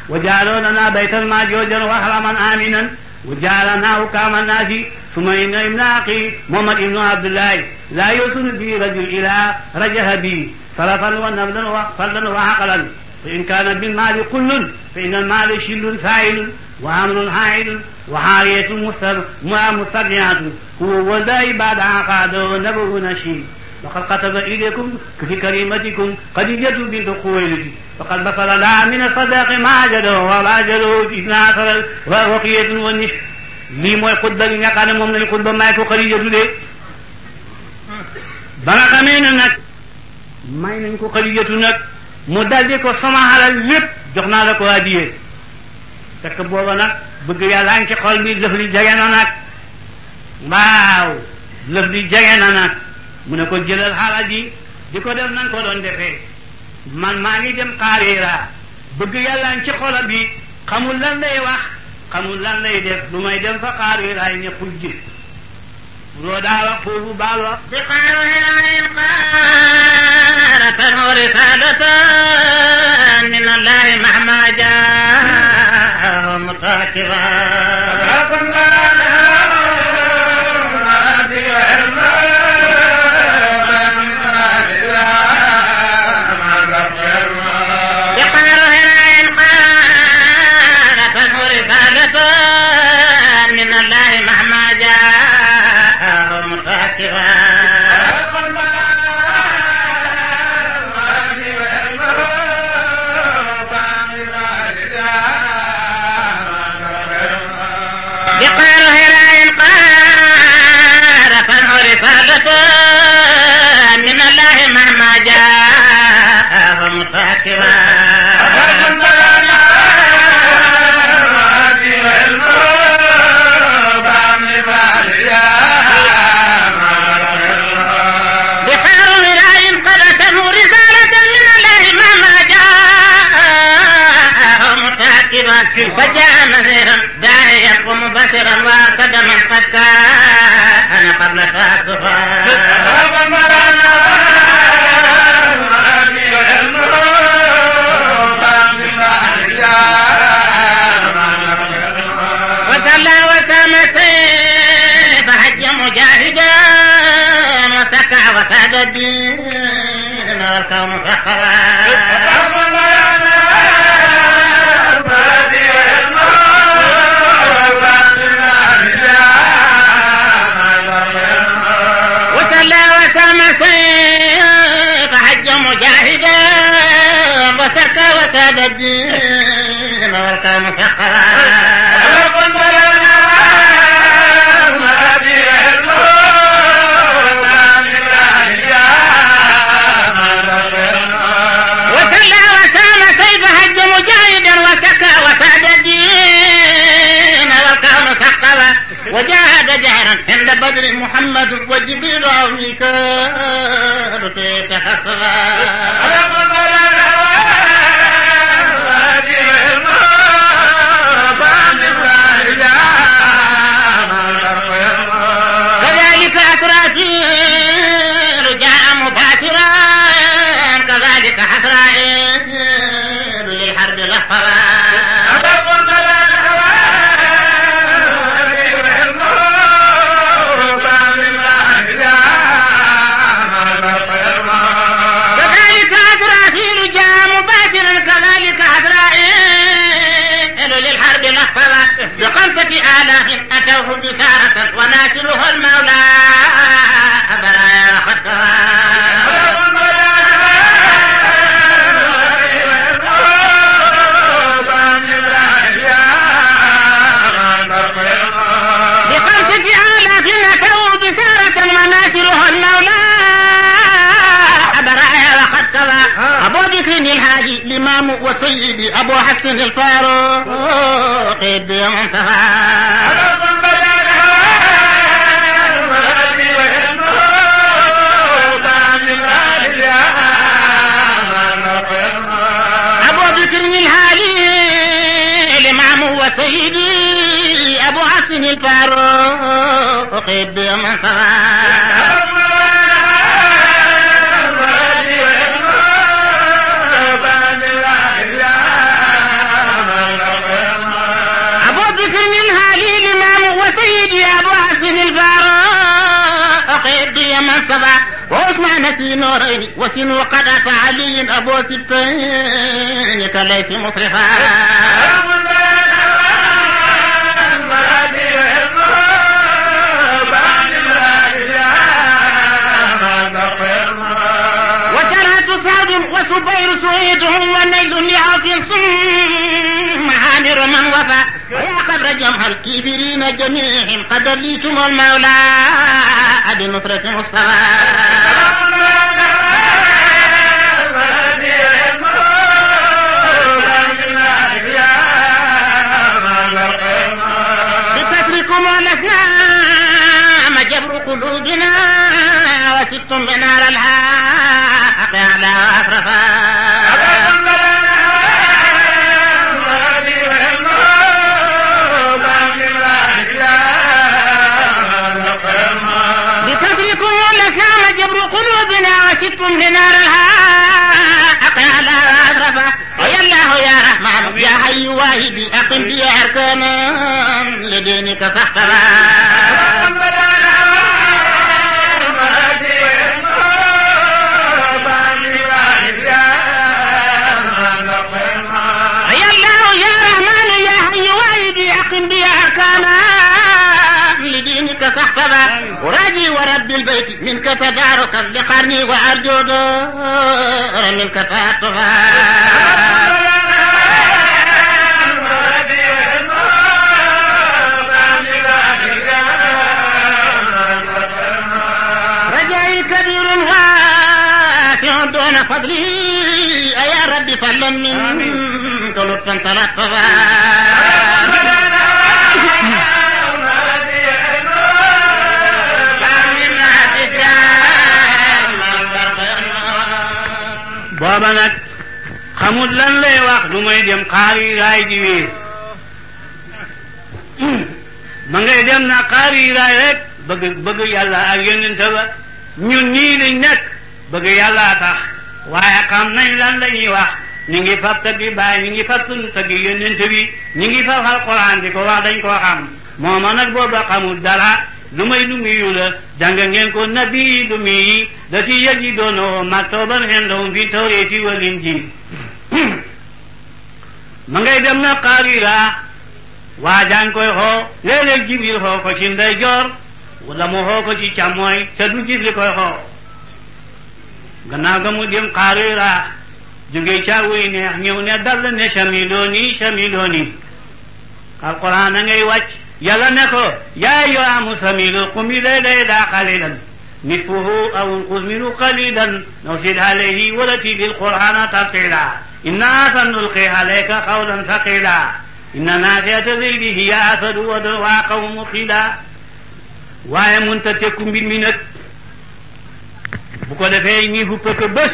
Speaker 2: وجعله لنا بيتا معجوجا وحرما آمنا وجعلنا حكام الناس ثم إن ابن أخي محمد بن عبد الله لا يوصل به رجل إلى رجه به صرفا ونبلا وفضلا وعقلا فإن كان بالمال كل فإن المال شل سائل وأمر حائل وحارية مسترجعة هو وذا بعد عقاده نبه نشيد وقد كتب إليكم في كريمتكم خديجة بنت خويلد فقد بصر لها من الصداق ما أجده ولا أجده إثنى عشر وقية والنصف lii mooy xutba gi nga xam ne moom lañ xutba may ko Xadijatu de ba nga xamee ne nag may nañ ko Xadijatu nag mu daldi ko sama xalal lépp jox naa la ko addiye fekk booba nag bëgg yàlla ngi ci xol bi lëf li jege na nag waaw lëf li jege na nag mu ne ko jëlal xalal ji di ko def nañ ko doon defee man maa ngi dem Qaahira bëgg yàlla ngi ci xolam bi xamul lan lay wax xamul lan lay def lu may dem fa Qaahira ay ñëpp gis loo daa wax foofu baal wax
Speaker 3: bi Qaahira qaaratan wa risalatan min allahi mahma jaa mutakiba من الله مهما جاء متاكبا بخير ولاء قدته رسالة من الله مهما جاء متاكبا فجاء نذيرا داعيا ومبشرا وارشد من قد كان قبل تاسفا وصلى وسام سيف حج مجاهدا وسكع وساد الدين والكون فقرا مجاهدا وسكى وساد الدين والكون سخرا وسلى وسام سيف حج مجاهدا وسكى وساد الدين والكون سخرا وجاهد جهرا عند بدر محمد وجبريل وميكال تحصرا كذلك أسرافيل ب5,000 أتوه بشارة وناصره المولى برايا وقد الهادي الإمام وسيدي أبو حسن الفاروق بمن أبو بكر الهادي الإمام وسيدي أبو حسن الفاروق بمن من سبع وعثمان سي نورين وسن وقدت علي أبو سبتين كليس مطرفا وترهت سعد وسبير سعيدهم ونيل لعوف ثم عامر من وفى ويا قبر جمع الكبيرين جميعهم قد ليتم المولى بنصرة مصطفى بكسركم الأسنام جبر قلوبنا وستم بنار الحق على أسرفا وسبتم لنار الحق على أسرفا ويا الله يا رحمن يا حي واهدي أقم بي أركانا لدينك صحتها ويا الله يا رحمن يا حي واهدي أقم بي أركانا لدينك صحتها وراجي ورب البيت منك تداركا لقرني وأرجو دور منك تأطفا رجائي كبير واسع دون فضلي يا ربي فلن منك لطفا تلطفا
Speaker 2: booba nag xamul lan lay wax lu may dem xaari raay ji wéer ma ngay dem na xaari raay rek bëgg yàlla ak yonent ba ñun ñii lañ nekk bëgg yàlla tax waaye xam nañ lan la ñuy wax ñu ngi fab taggi baay ñu ngi fab sunu taggi yonent bi ñu ngi fab alquran di ko wax dañ koo xam mooma nag booba xamul dara lu may lu miyu la jàng ngeen ko nabi lu miyi lati yajidunahu maktuban indahum fi tawrati wal injil ma ngay dem na Qaahira waa jàng koy xoo léeg-léeg Jibril xoo ko ci ndeyjoor wala mu xoo ko ci càmmooy te du gis li koy xoo gannaaw ga mu dem Qaahira jóge ca wuy neex ñëw ne dal ne samilooni samilooni alquran a ngay wàcc yàlla ne ko yaa ayyuha muzammil qum layla qalilan nisfahu aw inqus minhu qalilan aw zid alayhi wa rattilil qur'ana tartila inna sanulqi alayka qawlan thaqila inna naasiyata layli hiya asadu wa aqwamu qila waaye munta tekku mbir mi nag bu ko defee ñi fu pëkk bés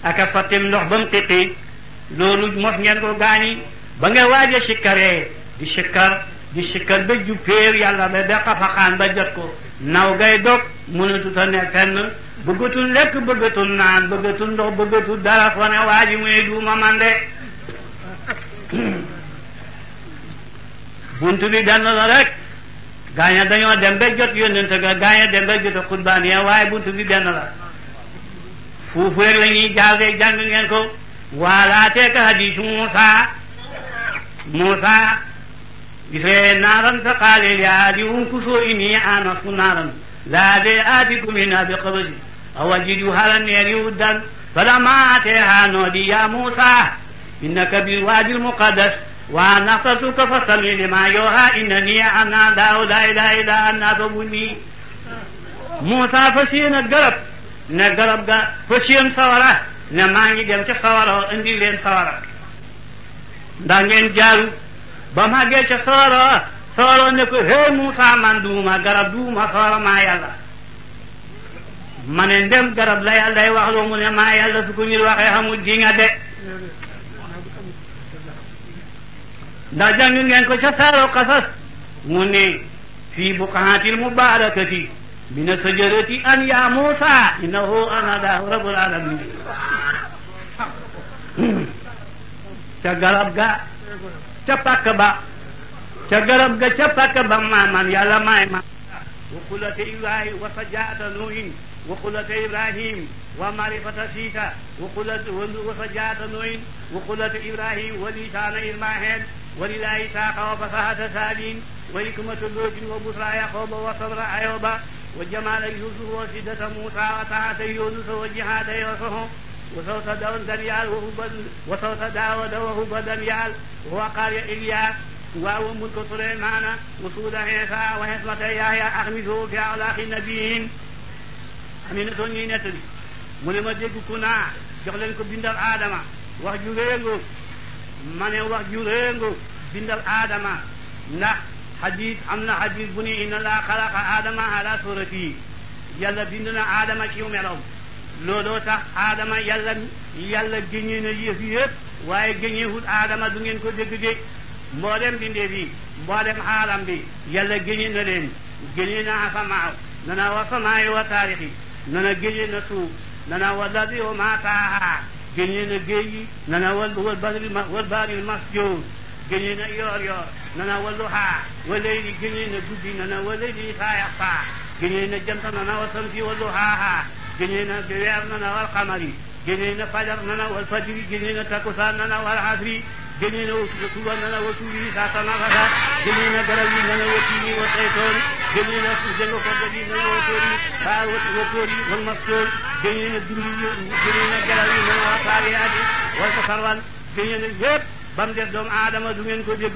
Speaker 2: ak a fattim ndox ba mu xiqi loolu mos ngeen ko gaañi ba nga waaj a sikkaree di sikkar ba ju péer yàlla ba xafaxaan ba jot ko naw gay dog mënatut a ne fenn bëggatul lekk bëggatul naan bëggatul ndox bëggatul dara fo ne waa ji muy duuma mande buntu bi benn la rek gaaña dañoo dem ba jot yónnent ga gaaña dem ba jot xutbaan ya waaye buntu bi benn la foofu rek la ñuy jaar de jàng ngeen ko waalaatee ka hadiis Muusa gisee naaran fa qaale li aadihum kusoo inni anastu naaran laade aatikum minhaa bi qabasi aw ajidu ala nnaari hudan falammaa aataahaa nuudiya yaa Muusaa innaka bil waadil muqaddas wa ana axtartuka fastami' limaa yuuhaa innanii ana Allaahu laa ilaaha illaa ana fa'budnii. Muusaa fas yéene garab ne garab ga fas yéene sawara ne maa ngi dem ca sawara indi leen sawara ndax ngeen jaaru ba ma àggee ca sawara ne ko hee Muusaa man duuma garab duuma sawara maa yàlla. ma ne ndem garab la yàlla day wax loo mu ne maa yàlla su ko ñu waxee xamul di nga de ndax jàng ngeen ko ca saaro Qasas mu ne fii buqaatil mubaarakati mina sajarati an ya Muusaa innahu ana Allaahu rabbul aalamiin ca garab ga ca pàkk ba ca garab ga ca pàkk ba man yàlla maay ma wa qullata Ibrahim wa sajaata Nuuhin wa qullata Ibrahim wa marifata Siisa wa sajaata Nuuhin wa qullata Ibrahim wa lisaana Ismaa'il wa lilaahi Isaaqa wa fasahata Saaliin wa hikmata Lootin wa busra Yaquuba wa sabra Ayyuuba wa jamaala Yuusuf wa siddata Muusaa wa taa'ata Yuunusa wa jihaada Yuusufa wa sawta Danyaal wa sawta Daawuda wa hubba Danyaal wa waqaaya Iliyaas wa mulka Suleymaana wa suuda Iisaa wa hismata Yahyaa axmisu fi axlaaqi nabiyyiin Aminata ñuy nettali mu ne ma dégg ku naa jox leen ko bindal Aadama wax ju réengo ma ne wax ju réengo bindal Aadama ndax xadiis am na xadiis bu ni inna Allaaha xalaqa Aadama ala suuratihi yàlla bind na Aadama ci meloom looloo tax Aadama yàlla géñee na yëf yëpp waaye géñeewul Aadama du ngeen ko dégg de mboolem bindee bi mboolem xaalam bi yàlla géñee na leen géñee na asamaaw nana wa samaa'i wa taarixi nana géñee na suuf nana wa lardi wa maa taahaa géñee na géej yi nana wal bahril masjuur géñee na yoor nana wa duhaa wa layli géñee na guddi nana wa layli izaa yaxfaa géñee na jant nana wa samsi wa duhaahaa géñee na weer nana wal qamari géñee na fajar nana wal fajri géñee na takkusaan nana wal asri géñee na suba nana wa suuri saa tanafasa géñee na garab yi nana wa tiini wa saytuun géñee na jëngo kodda yi nana wa tóori wal mastoor géñee na dund géñee na garab yi nana wa taariyaati wal tasarwal géñee na yépp ba mu def doomu aadama du ngeen ko dégg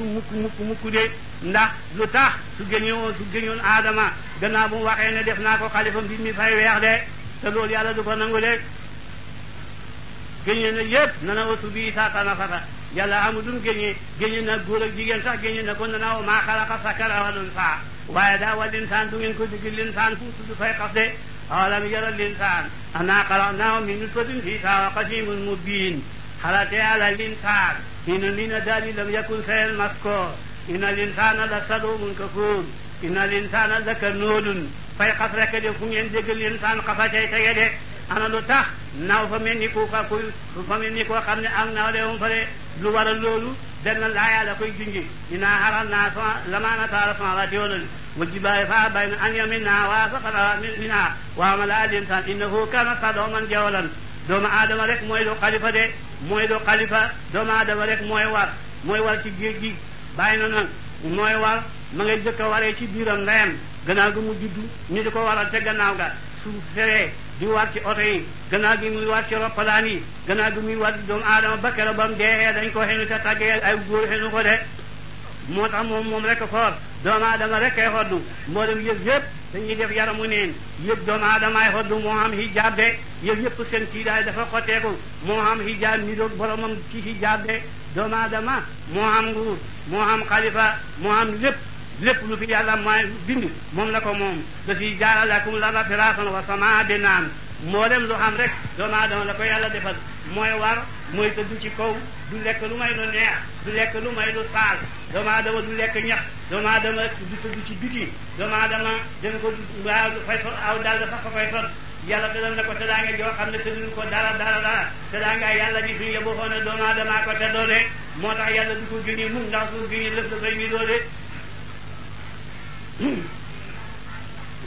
Speaker 2: mukk de ndax lu tax su géñoon aadama gannaaw bu mu waxee ne def naa ko xalifa mbir mi fay weex de te loolu yàlla du ko nangu de géñee na yépp nana wa subi saa tanafasa yàlla amul dum géñee na góor ak jigéen sax géñee na ko nana wa maa xalaqa sakara wal unsaa waaye daa wal insaan du ngeen ko dégg linsaan fu mu tudd fay xas de awalam yara linsaan annaa xalaqnaahu min nutfatin fii qasiimun mubiin xalatee ala linsaan inna daali lam yakun shay'an mazkuura inna linsaana la zaluumun kafuur inna linsaana la kanuudun fay xas rek de fu ngeen dégg linsaan xasa cay tege de ana lu tax naaw fa mel ni koo xam ne am naaw de fa de lu waral loolu benn laaya la koy junji inaa haralnaa lamaanata ala samaawaati wal ardi wal jibaali fa abayna an yahmilnahaa wa ashfaqna minhaa wa hamalahaa al-insaanu innahu kaana zaluuman jahuulan doomu aadama rek mooy do xalifa de mooy do xalifa doomu aadama rek mooy war ci géej gi bàyyi na nag mooy war ma ngay jëkk a waree ci biiram ndeyam gannaaw gi mu juddu ñu di ko waral te gannaaw ga su feree di war ci oto yi gannaaw gi muy war ci roppalaan yi gannaaw gi muy war ci doomu aadama ba keroog ba mu deexee dañ ko xenu te tàggee ay góor xenu ko de moo tax moom rek xoor doomu aadama rek kay xoddu mboolem yëpp dañuy def yaramu neen yëpp doomu aadamaay xoddu moo xam hijaab de yëpp seen kiidaay dafa xotteeku moo xam hijaab ni doog boromam ci hijaab de doomu aadama moo xam nguur moo xam xalifa moo xam lépp lu fi yàlla mooy bind moom la ko moom da si jaara lakum larda firaasan wa samaa binaan mboolem lu xam rek doomu aadama la ko yàlla defal mooy war mooy tëdd ci kaw du lekk lu may lu neex du lekk lu may lu saal doomu aadama du lekk ñax doomu aadama du tëdd ci biti doomu aadama dana ko waaw fay sol aw daal dafa ko fay sol yàlla tëddal na ko tëddaange joo xam ne tëddul ko dara tëddaangaay yàlla ji suñu yóbbu xoone doomu aadama ko teddoo de moo tax yàlla du ko gëni mukk ndax su gëni lëf dafay mi doo de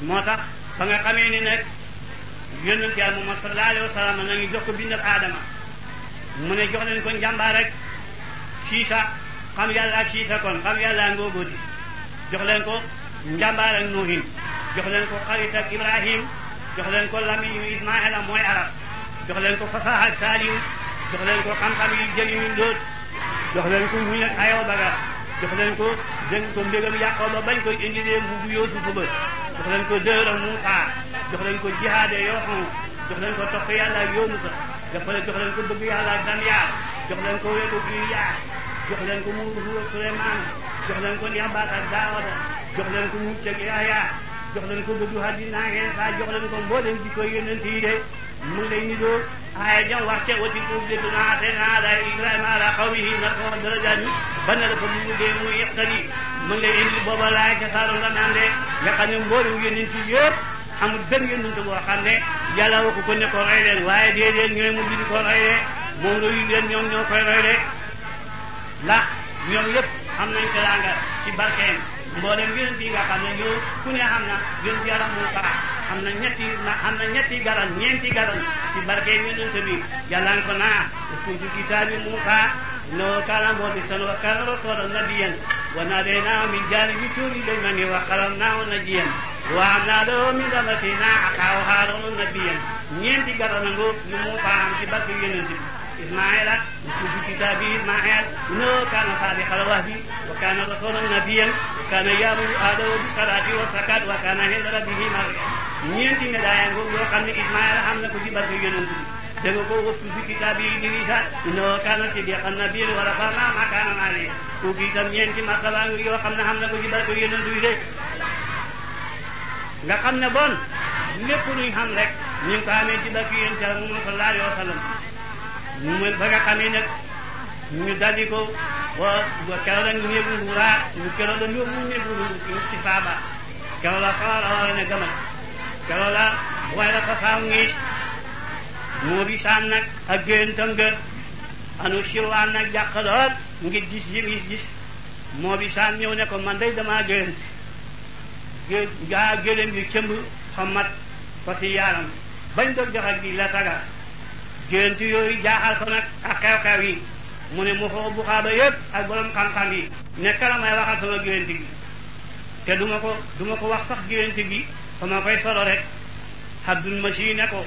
Speaker 2: moo tax ba nga xamee ni nag yonent yàlla Muhammad sallallahu alayhi wa sallam na ngi jox ko bindal aadama mu ne jox leen ko njàmbaar rek Siisa xam yàlla ak siisa kon xam yàlla ngóogóoti jox leen ko njàmbaar ak nuuhin jox leen ko xarit ak ibrahim jox leen ko lamiñu ismaila mooy arab jox leen ko fasaha ak saaliw jox leen ko xam-xam yu jëliñu ndóot jox leen ko muñ ak ayoo baga jox leen ko dégg ko mbégam yàqooba bañ koy indilee mbubu Yuusufa ba jox leen ko dëra Muusa jox leen ko jihaade Yooxon jox leen ko topp yàlla ak Yoonusa jox leen ko bëgg yàlla ak Daniyaar jox leen ko wéeru Iliyaas jox leen ko muuru Suleymaan jox leen ko Yambaat ak Daawuda jox leen ko mucc ak Yahya jox leen ko bëgg àddina Iisaa jox leen ko mbooleem jikko yonent yi de mu ngi lay nidoo aaya jam wax ca wati ublietuna atayna ala Ibrahima ala qawmihi narfa'u darajaati ba ne dafa mu dee muy iqtadi mu ngi lay indi booba laay ca saaru nga naan de nga xam ne mbooleem yonent yi yëpp amul benn yonent boo xam ne yàlla waxu ko ne ko roy leen waaye déedéet ñooy mujj di ko roy de moom royu leen ñoom ñoo koy roy de ndax ñoom yëpp am nañ teraanga ci barkeem mboolem yonent yi nga xam ne ñoo ku ne xam na yonent yàlla Muusa am na ñetti garal ñeenti garal ci barkeem yonent bi yàlla ko naa kuntu kitaabi Muusa innahu kaana mukhlisan wa kaana rasuulan nabiyyan wa nadaynaahu min jaanibi tuuri l-aymani wa qarrabnaahu najiyyan wa wahabnaa lahu min rahmatinaa axaahu Haaruuna nabiyyan ñeenti garal nga yu Muusa am ci barkeem yonent bi Ismaila في كتابه إسماعيل إنه كان صادق الوعد وكان رسولا نبيا وكان يأمر أهله بالصلاة والزكاة وكان عند ربه مرضيا ñeenti médaille ngoo yoo xam ne Ismaila xam na ko ci barke yonent bi dégg ko wëstu fi kitaab yi Idrisa innahu kaana siddiqan nabiyyan wa rafa'naahu makaanan aliyyan kooku itam ñeenti martaba yoo xam ne xam na ko ci barke yonent bi de nga xam ne bon lépp luñ xam rek ñu ngi ko amee ci barke yonent Yàlla Muhammad sallallahu alayhi wa sallam mu ba nga xamee nag ñu daldi ko wa keroog la néegu nguuraa keroog la néegu ci saaba keroog la xaw ne gamal keroog la waaye la ko faaw ngi moo bi saam nag ak géntam nga anu sirwaan nag jàq lool ngir gis yi ngi gis moo bi saam ñëw ne ko man day damaa gént gaa gélém bi cëmb xamat ko si yaaram bañ doog jox ak gi la taga gént yooyu jaaxal ko nag ak xew-xew yi mu ne mu xoo bu xaaba yëpp ak borom xam-xam yi nekk la may waxal sama gént gi te duma ko wax sax gént gi sama koy solo rek Abdul Masi ne ko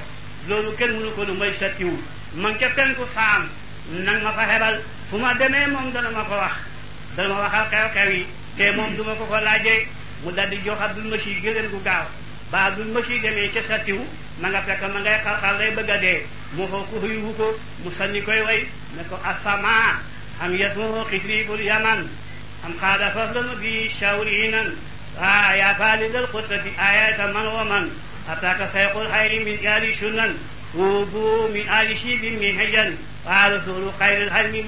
Speaker 2: loolu kenn mënu ko du may sattiwu man ca penku saam nag ma fa xebal fu ma demee moom dana ma ko wax dana ma waxal xew-xew yi te moom duma ko ko laajee mu daldi jox Abdul Masi gëléem gu gaaw ba Abdul Masi demee ca sattiwu ma nga fekk ma ngay xal-xal lay bëgg a dee mu xoo ko xuyuwu ko mu sanni koy way ne ko asama am yasmoo xifriful yaman am xaada faslanu bi shawrinan ya falidal xuttati ayata man wa man ataka sayqul xayri min ali sunan wubu min ali shibin min hajan wa rasulu xayril halmi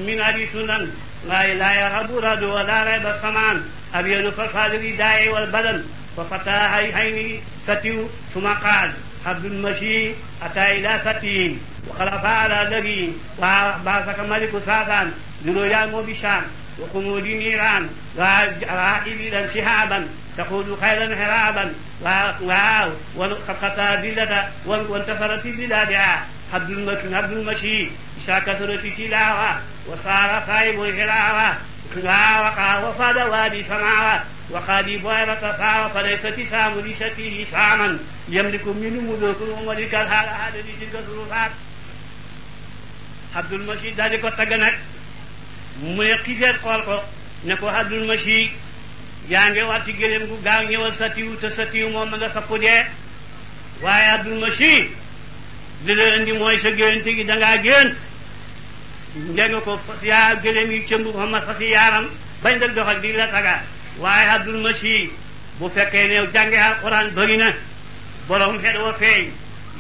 Speaker 2: min ali sunan la yarabu radu wala rayba saman abyanu falfadri daayi wal badan ففتح عيني ستيو ثم قال عبد المشي أتى إلى ستين وخلف على ذري وبعثك ملك ساثان ذريا مبشان وخمود نيران وإبلا شهابا تقول خيرا هرابا وقطع ذلة وانتصرت بلادها عبد المشي إذا كثرت تلاوة وصار صاحب الهلاوة وفاد وادي سماوة وقادي بويرة ساوة فليس سام لشته ساما يملك منه ملوك وملك الحال هذا تلك الظروفات عبد المشي ذلك تغنك mu ne xiseet xool ko ne ko Abdul Masi yaa ngi war ci gëléem gu gaaw ñëwal sa tiw te sa tiw moom ma nga sappu dee waaye Abdul Masi li la indi mooy sa gént gi dangaa gént ndég ko yaa gëléem yi cëmb xamat fa si yaaram bañ dal dox ak di la taga waaye Abdul Masi bu fekkee ne jànge alquran bëri na borom xet wa feeñ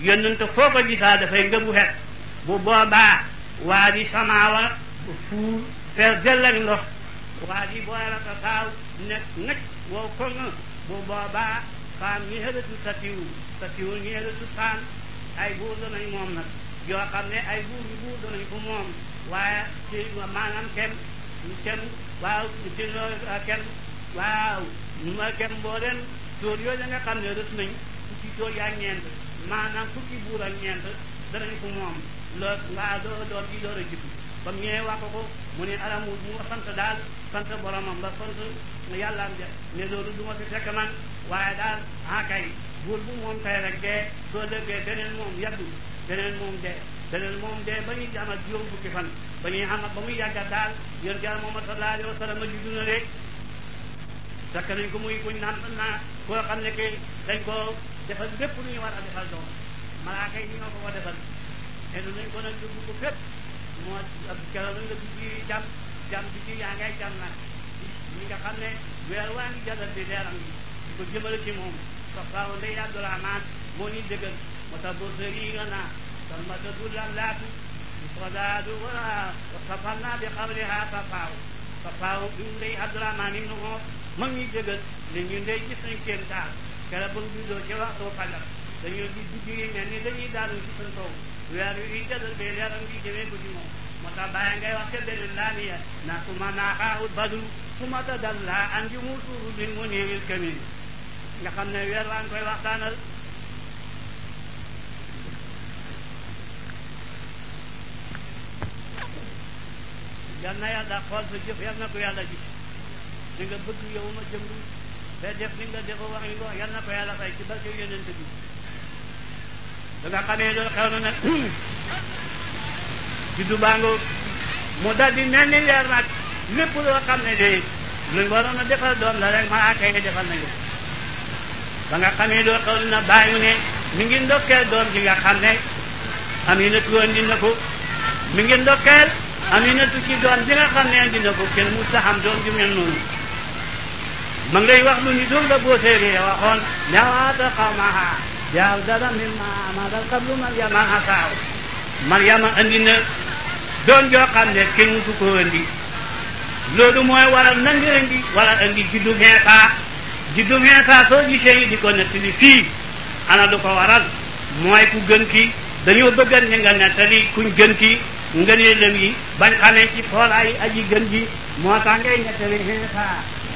Speaker 2: yónnante foo ko gisaa dafay ngëbu xet bu boobaa waa di samaawa fu fees dell ak ndox waa di boolaka saaw nekk nag wow koŋ bu boobaa saam ñeelatu satiwu ñeelatu saam ay buur danañ moom nag yoo xam ne ay buur danañ ko moom waaye ci maanaam kem waaw ci kem waaw ma kem boo leen tóor yooyu nga xam ne rës nañ fukki tóor yaa ñeent maanaam fukki buur ak ñeent danañ ko moom loo ngaa doom ji door a juddu ba mu ñëwee wax ko mu ne alamu mu nga sant daal sant boromam ba sant yàllaam ja ne loolu du ma fi fekk man waaye daal kay buur bu moom tey rek dee soo déggee beneen moom yàggu beneen moom dee ba ñuy amal juróom fukki fan ba ñuy amal ba muy yàggat daal yéen jàll Muhammad sallallahu alayhi wa sallam ma juddu na rek fekk nañ ko muy kuñ naa koo xam ne que dañ ko defal lépp lu ñu war a defal doom malaaka yi ñoo ko defal te nañ ko nag dugg ko fépp moo keroog nag nga dugg jàmm bi ci yaa ngay jàmm nag ñi nga xam ne weer waa ngi jàllal di leeram yi di ko jëmale ci moom soxlaaw ndey Abdourahman moo ni dëggal moo tax boo sëri nga naa kon ma tëddul am laatu sodaadu wala safal naa bi xawliha safaaw bi mu ndey Abdourahman im na ko mag ñi dëggal ne ñu ndey gis nañ kéem taal kera ba mu juddoo ci waxtu fajar dañoo di dugg yi mel ni dañuy daanu ci seen kaw weer wi jëlal bee leeram bi jëmee ko ci moom moo tax bàyyi ngay wax ca beneen laaniya na suma naaxaawul badru suma tadalla an ji mu suuru bin mu néewil kamin nga xam ne weer waa ngi koy waxtaanal yal na yàlla xool sa jëf yal na ko yàlla gis di nga bëgg yow ma jëmb te def li nga defoo wax yi wax yal na ko yàlla fay ci barke yonent bi da nga xamee loolu xew na nag juddu baango mu dal di mel ni leer nag lépp loo xam ne de luñ waroon a defal doom la rek malaaka yi defal nañu ba nga xamee loolu xew na bàyyi ne mi ngi ndokkeel doom ji nga xam ne Aminatu andi na ko mi ngi ndokkeel Aminatu ci doom ji nga xam ne andi na ko kenn mu saxam doom ji mel noonu ma ngay wax lu ñu doon la boo séeree waxoon ñawaata xawmaha yaaw dara min ma amadal qablu Maryama asaaw Maryama andi na doon joo xam ne kenn musu ko andi loolu mooy waral na nga andi wala andi juddu Iisaa soo gisee yi di ko nettali fii ana lu ko waral mooy ku gën ki dañoo bëggan ñi nga nettali kuñ gën ki ngëneelam yi bañ xamee ci xoolaay aji gën ji moo tax ngay nettali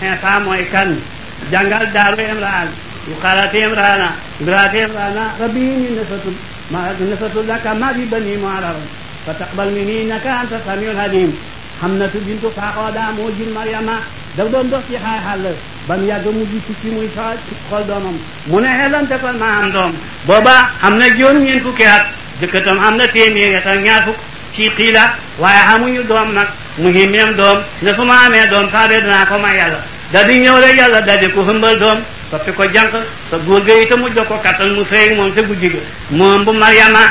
Speaker 2: Iisaa mooy kan jàngal daaru Imraan وقالت امرأة ربي إني نسأت لك ما في بني معرر فتقبل مني إنك أنت السميع العليم Hamnatu bintu Faaxooda moo jur Maryama daf doon dox ci xaal ba mu yàgg mu gis ci muy xool doomam mu ne xelante kon ma am doom booba am na juróom-ñeent fukki at jëkkatam am na téeméer ak ñaar fukk ci xiila waaye xamuñu doom nag mu ngi meem doom ne su ma amee doom saabee dinaa ko may yàlla da di ñëw rek yàlla da di ko hëmbal doom soppi ko jànq sa góor ga itam mu jox ko kattan mu sëy moom sa guddi ga moom bu Maryama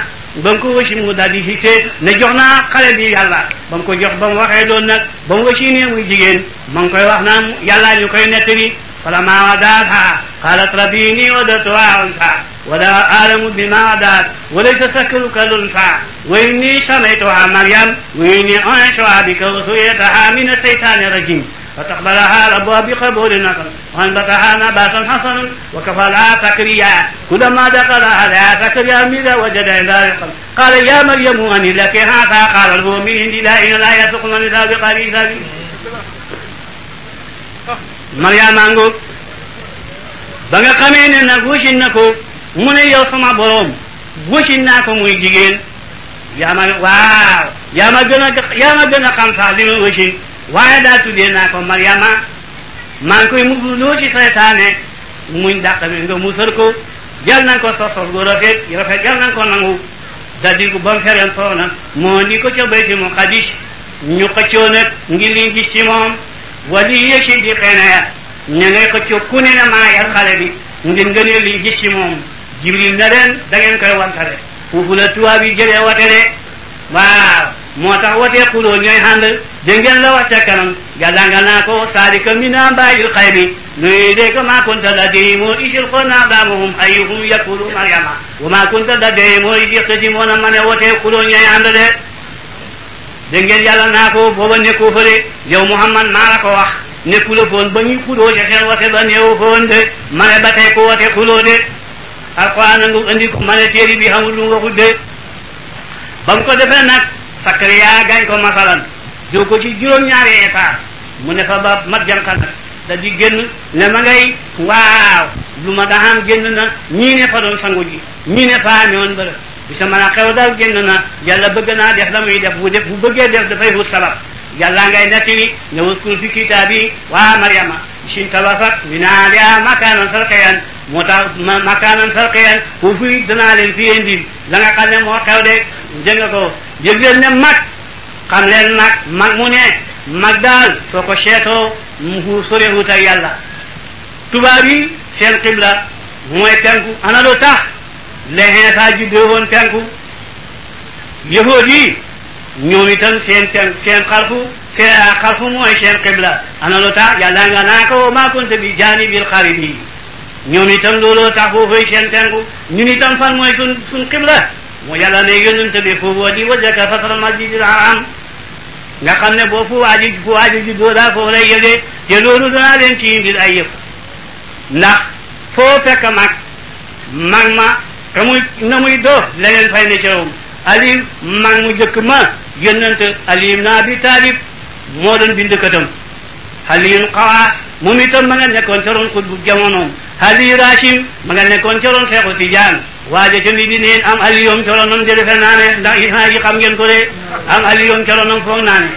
Speaker 2: ba mu ko wësi mu daal di hite ne jox naa xale bi yàlla ba mu ko jox ba mu waxee doon nag ba mu wësi ne muy jigéen ma ngi koy wax naan yàlla ñu koy nettali falammaa wada'athaa qaalat rabbii innii wada'tuhaa unsaa wa laa a'lamu bimaa wada'at wa laysa zakaru kal-unsaa wa innii sammaytuhaa Maryam wa innii u'iizuhaa bika wa zurriyyatahaa mina shaytaani rajiim فتقبلها ربها بقبول حسن وأنبتها نباتا حسنا وكفلها زكريا كلما دخل عليها زكريا الميزة وجد عندها رزقا قال يا مريم أنى لك هذا قال هو من عند الله إن لا يرزق من يشاء بغير حساب Maryam ango ba nga xamee ne nag wasin na ko mu ne yow sama borom wasin naa ko muy jigéen yaa ma gën a xam sax li ma wasin waaye daal tuddee naa ko Maryama maa ngi koy musloo ci seytaane muñ dàq bi nga musal ko jal nañ ko sosol gu rafet jal nañ ko nangu daldi ko ba mu fereen soo nag moo di ko ca Baytul Maqdis ñu xëccoo nag ngir liñ gis ci moom wali yëg si di xëy na ya ña ngay xëccoo ku ne na maa yar xale bi ngir ngëneel liñ gis ci moom Jibril na leen da ngeen koy wantale foofu la tubaab yi jëlee wate de waaw moo tax watee xuloo ñooy ànd dégg ngeen la wax ca kanam yàlla nga naa ko saalika min anbaa'il xaybi nuuriikaa maa kunta ladayhim iz yulquuna aqlaamahum ayyuhum yakfulu Maryama wa maa kunta ladayhim iz yaxtasimuuna ma ne watee xuloo ñooy ànd de dégg ngeen yàlla naa ko booba nekkoo fa de yow Muhammad maa la ko wax nekku la foon ba ñuy xuloo ca seen wate ba neewoo foon de ma ne ba tey ko wate xuloo de Alxuraan nga andi ko ma ne téere bi xamul lu nga xul de ba mu ko defee nag Sakariya gañ ko masalan jow ko ci juróom-ñaari étage mu ne fa ba mat janqal nag da di génn ne ma ngay waaw lu ma daxam génn na ñii ne fa doon sangu ji ñii ne fa amewoon bërëb bi sa mën a xew daal génn na yàlla bëgg naa def la muy def bu bëggee def dafay wut sabab yàlla ngay nettali ne waskul fi kitaabi waa Maryama sin tabafat min ahliha makaanan sarqiyan moo tax makaanan sarqiyan foofu danaa leen fi indi la nga xam ne moo xew de dégg nga ko yëg leen ne mag xam leen mag mu ne mag daal soo ko seetoo mu sorewut ak yàlla tubaab yi seen xibla mooy penku ana lu tax les Iisaa juddoo woon penku yahuud yi ñoom itam seen xarfu mooy seen xibla ana lu tax yàlla nga naa ko maa kunta bi jaanibil xaribi ñoom itam looloo tax foofu seen penku ñun itam fan mooy sun xibla moo yàlla ne yonent bi foofu wa di wajhaka satral masjidil haram nga xam ne boo fu waaji juddoo daal foofu lay yëgee te loolu danaa leen ci indil ay yëf ndax foo fekk mag ma te na muy doo leneen fay ne cawum ali mag mu jëkk ma yonent Ali ibn Abi Talib moo doon bind katam Aliyun Xawaas moom itam ma nga nekkoon ca roon xutbu jamonoom Ali Rachim ma nga nekkoon ca roon Seexu Tijaan waaja ca mi di neen am Aliyum ca roonam de defe naa ne ndax yi xam ngeen ko de am Aliyum ca roonam foog naa ne